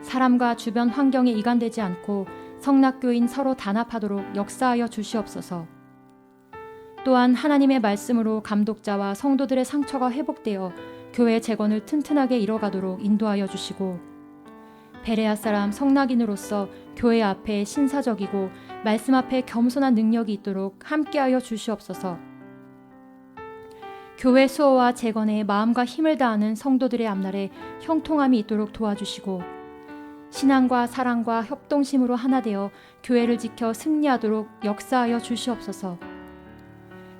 사람과 주변 환경에 이간되지 않고 성낙교인 서로 단합하도록 역사하여 주시옵소서. 또한 하나님의 말씀으로 감독자와 성도들의 상처가 회복되어 교회 재건을 튼튼하게 이뤄가도록 인도하여 주시고, 베레아 사람 성낙인으로서 교회 앞에 신사적이고 말씀 앞에 겸손한 능력이 있도록 함께하여 주시옵소서. 교회 수호와 재건에 마음과 힘을 다하는 성도들의 앞날에 형통함이 있도록 도와주시고, 신앙과 사랑과 협동심으로 하나 되어 교회를 지켜 승리하도록 역사하여 주시옵소서.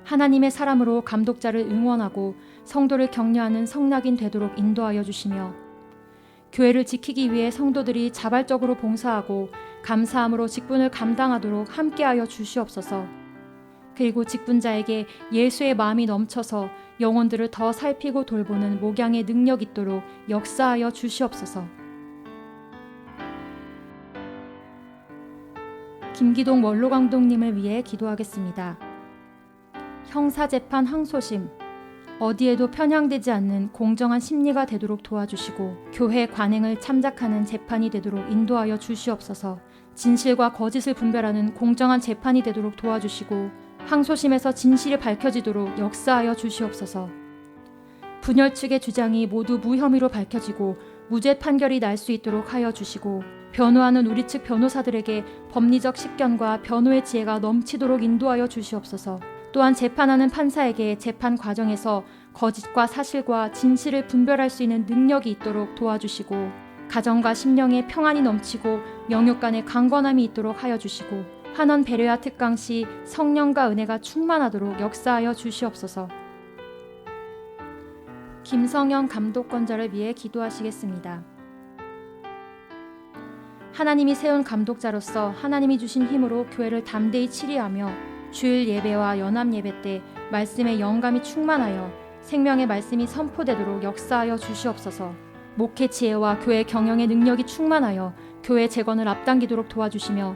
하나님의 사람으로 감독자를 응원하고 성도를 격려하는 성낙인 되도록 인도하여 주시며, 교회를 지키기 위해 성도들이 자발적으로 봉사하고 감사함으로 직분을 감당하도록 함께하여 주시옵소서. 그리고 직분자에게 예수의 마음이 넘쳐서 영혼들을 더 살피고 돌보는 목양의 능력 있도록 역사하여 주시옵소서. 김기동 원로 감독님을 위해 기도하겠습니다. 형사재판 항소심, 어디에도 편향되지 않는 공정한 심리가 되도록 도와주시고, 교회 관행을 참작하는 재판이 되도록 인도하여 주시옵소서. 진실과 거짓을 분별하는 공정한 재판이 되도록 도와주시고, 항소심에서 진실이 밝혀지도록 역사하여 주시옵소서. 분열 측의 주장이 모두 무혐의로 밝혀지고 무죄 판결이 날 수 있도록 하여 주시고, 변호하는 우리 측 변호사들에게 법리적 식견과 변호의 지혜가 넘치도록 인도하여 주시옵소서. 또한 재판하는 판사에게 재판 과정에서 거짓과 사실과 진실을 분별할 수 있는 능력이 있도록 도와주시고, 가정과 심령에 평안이 넘치고 영육 간의 강건함이 있도록 하여 주시고, 환원 베레아 특강 시 성령과 은혜가 충만하도록 역사하여 주시옵소서. 김성현 감독권자를 위해 기도하시겠습니다. 하나님이 세운 감독자로서 하나님이 주신 힘으로 교회를 담대히 치리하며 주일 예배와 연합 예배 때 말씀의 영감이 충만하여 생명의 말씀이 선포되도록 역사하여 주시옵소서. 목회 지혜와 교회 경영의 능력이 충만하여 교회 재건을 앞당기도록 도와주시며,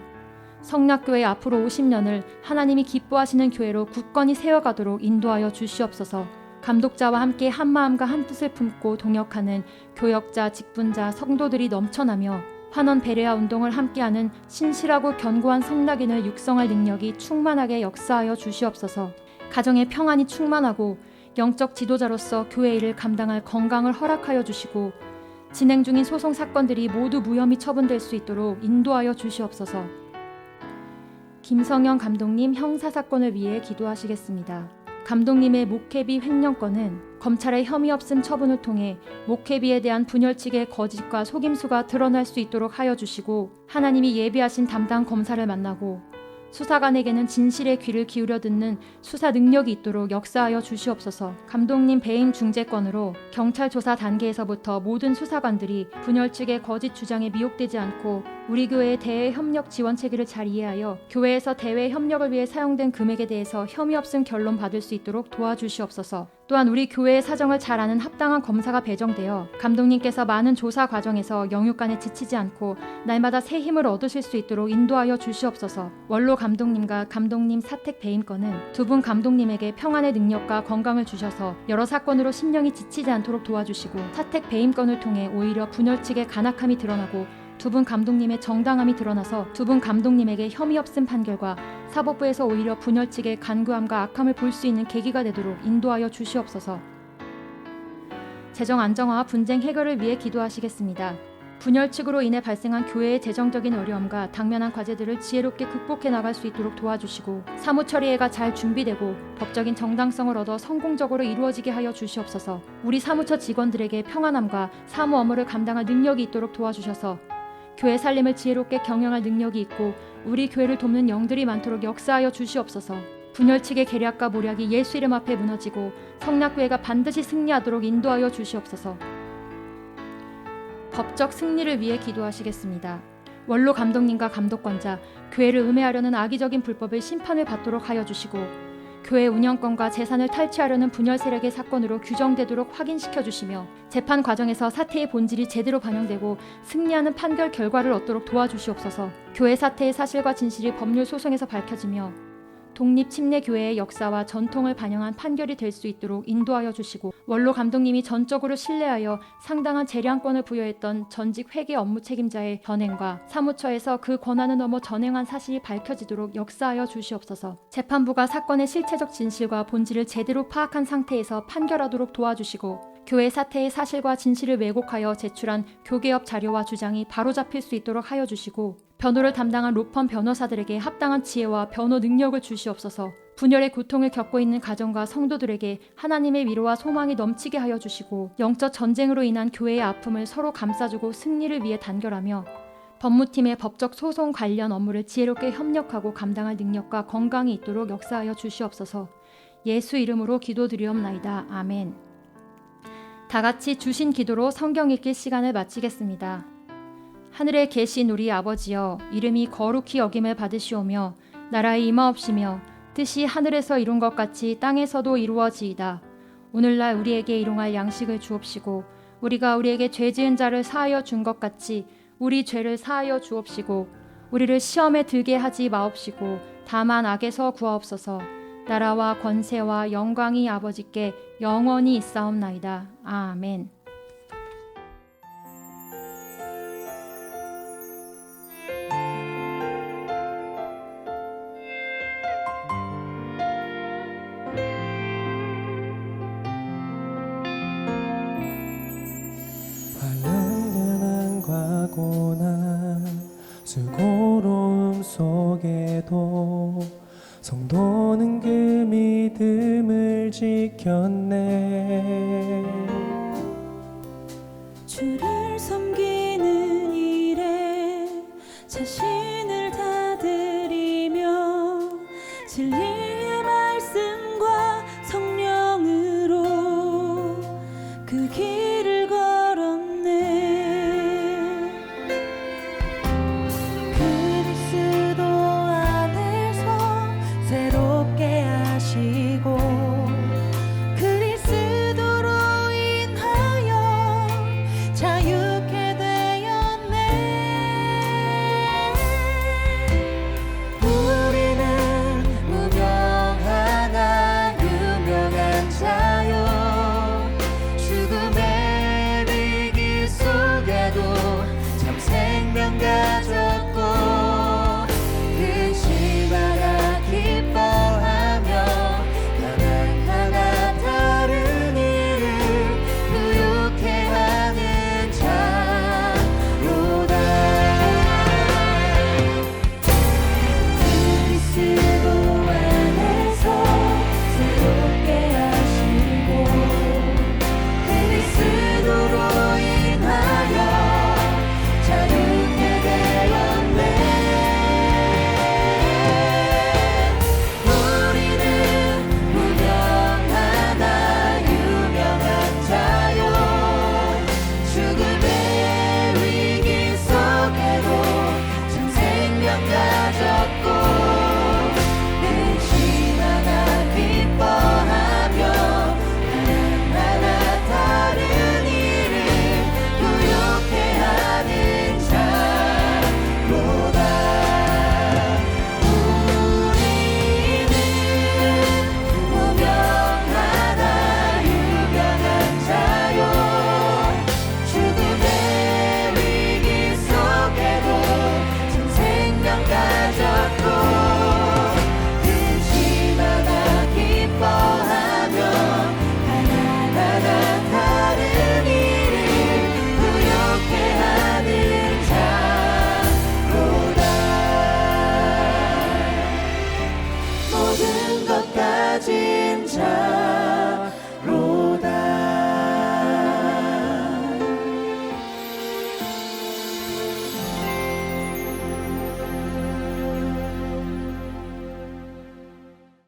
성낙교회 앞으로 50년을 하나님이 기뻐하시는 교회로 굳건히 세워가도록 인도하여 주시옵소서. 감독자와 함께 한마음과 한뜻을 품고 동역하는 교역자, 직분자, 성도들이 넘쳐나며 환원 베레아 운동을 함께하는 신실하고 견고한 성낙인을 육성할 능력이 충만하게 역사하여 주시옵소서. 가정의 평안이 충만하고 영적 지도자로서 교회 일을 감당할 건강을 허락하여 주시고, 진행 중인 소송 사건들이 모두 무혐의 처분될 수 있도록 인도하여 주시옵소서. 김성현 감독님 형사사건을 위해 기도하시겠습니다. 감독님의 목회비 횡령건은 검찰의 혐의 없음 처분을 통해 목회비에 대한 분열 측의 거짓과 속임수가 드러날 수 있도록 하여 주시고, 하나님이 예비하신 담당 검사를 만나고 수사관에게는 진실의 귀를 기울여 듣는 수사 능력이 있도록 역사하여 주시옵소서. 감독님 배임 중재건으로 경찰 조사 단계에서부터 모든 수사관들이 분열 측의 거짓 주장에 미혹되지 않고 우리 교회의 대외 협력 지원 체계를 잘 이해하여 교회에서 대외 협력을 위해 사용된 금액에 대해서 혐의 없음 결론 받을 수 있도록 도와주시옵소서. 또한 우리 교회의 사정을 잘 아는 합당한 검사가 배정되어 감독님께서 많은 조사 과정에서 영육간에 지치지 않고 날마다 새 힘을 얻으실 수 있도록 인도하여 주시옵소서. 원로 감독님과 감독님 사택 배임건은 두 분 감독님에게 평안의 능력과 건강을 주셔서 여러 사건으로 심령이 지치지 않도록 도와주시고, 사택 배임건을 통해 오히려 분열 측의 간악함이 드러나고 두 분 감독님의 정당함이 드러나서 두 분 감독님에게 혐의 없음 판결과 사법부에서 오히려 분열 측의 간교함과 악함을 볼 수 있는 계기가 되도록 인도하여 주시옵소서. 재정 안정화와 분쟁 해결을 위해 기도하시겠습니다. 분열 측으로 인해 발생한 교회의 재정적인 어려움과 당면한 과제들을 지혜롭게 극복해 나갈 수 있도록 도와주시고 사무처리회가 잘 준비되고 법적인 정당성을 얻어 성공적으로 이루어지게 하여 주시옵소서. 우리 사무처 직원들에게 평안함과 사무 업무를 감당할 능력이 있도록 도와주셔서 교회 살림을 지혜롭게 경영할 능력이 있고 우리 교회를 돕는 영들이 많도록 역사하여 주시옵소서. 분열 측의 계략과 모략이 예수 이름 앞에 무너지고 성락교회가 반드시 승리하도록 인도하여 주시옵소서. 법적 승리를 위해 기도하시겠습니다. 원로 감독님과 감독관자, 교회를 음해하려는 악의적인 불법의 심판을 받도록 하여 주시고 교회 운영권과 재산을 탈취하려는 분열 세력의 사건으로 규정되도록 확인시켜 주시며 재판 과정에서 사태의 본질이 제대로 반영되고 승리하는 판결 결과를 얻도록 도와주시옵소서. 교회 사태의 사실과 진실이 법률 소송에서 밝혀지며 독립 침례 교회의 역사와 전통을 반영한 판결이 될 수 있도록 인도하여 주시고 원로 감독님이 전적으로 신뢰하여 상당한 재량권을 부여했던 전직 회계 업무 책임자의 전행과 사무처에서 그 권한을 넘어 전행한 사실이 밝혀지도록 역사하여 주시옵소서. 재판부가 사건의 실체적 진실과 본질을 제대로 파악한 상태에서 판결하도록 도와주시고 교회 사태의 사실과 진실을 왜곡하여 제출한 교계업 자료와 주장이 바로잡힐 수 있도록 하여 주시고 변호를 담당한 로펌 변호사들에게 합당한 지혜와 변호 능력을 주시옵소서. 분열의 고통을 겪고 있는 가정과 성도들에게 하나님의 위로와 소망이 넘치게 하여 주시고 영적 전쟁으로 인한 교회의 아픔을 서로 감싸주고 승리를 위해 단결하며 법무팀의 법적 소송 관련 업무를 지혜롭게 협력하고 감당할 능력과 건강이 있도록 역사하여 주시옵소서. 예수 이름으로 기도드리옵나이다. 아멘. 다 같이 주신 기도로 성경 읽기 시간을 마치겠습니다. 하늘에 계신 우리 아버지여, 이름이 거룩히 여김을 받으시오며 나라의 임하옵시며 뜻이 하늘에서 이룬 것 같이 땅에서도 이루어지이다. 오늘날 우리에게 일용할 양식을 주옵시고 우리가 우리에게 죄 지은 자를 사하여 준 것 같이 우리 죄를 사하여 주옵시고 우리를 시험에 들게 하지 마옵시고 다만 악에서 구하옵소서. 나라와 권세와 영광이 아버지께 영원히 있사옵나이다. 아멘. 환난과 고난 수고로움 속에도 성도는 그 믿음을 지켰네. 주를 섬기는 일에 자신을 다 드리며 진리의 말씀과 성령으로 그 길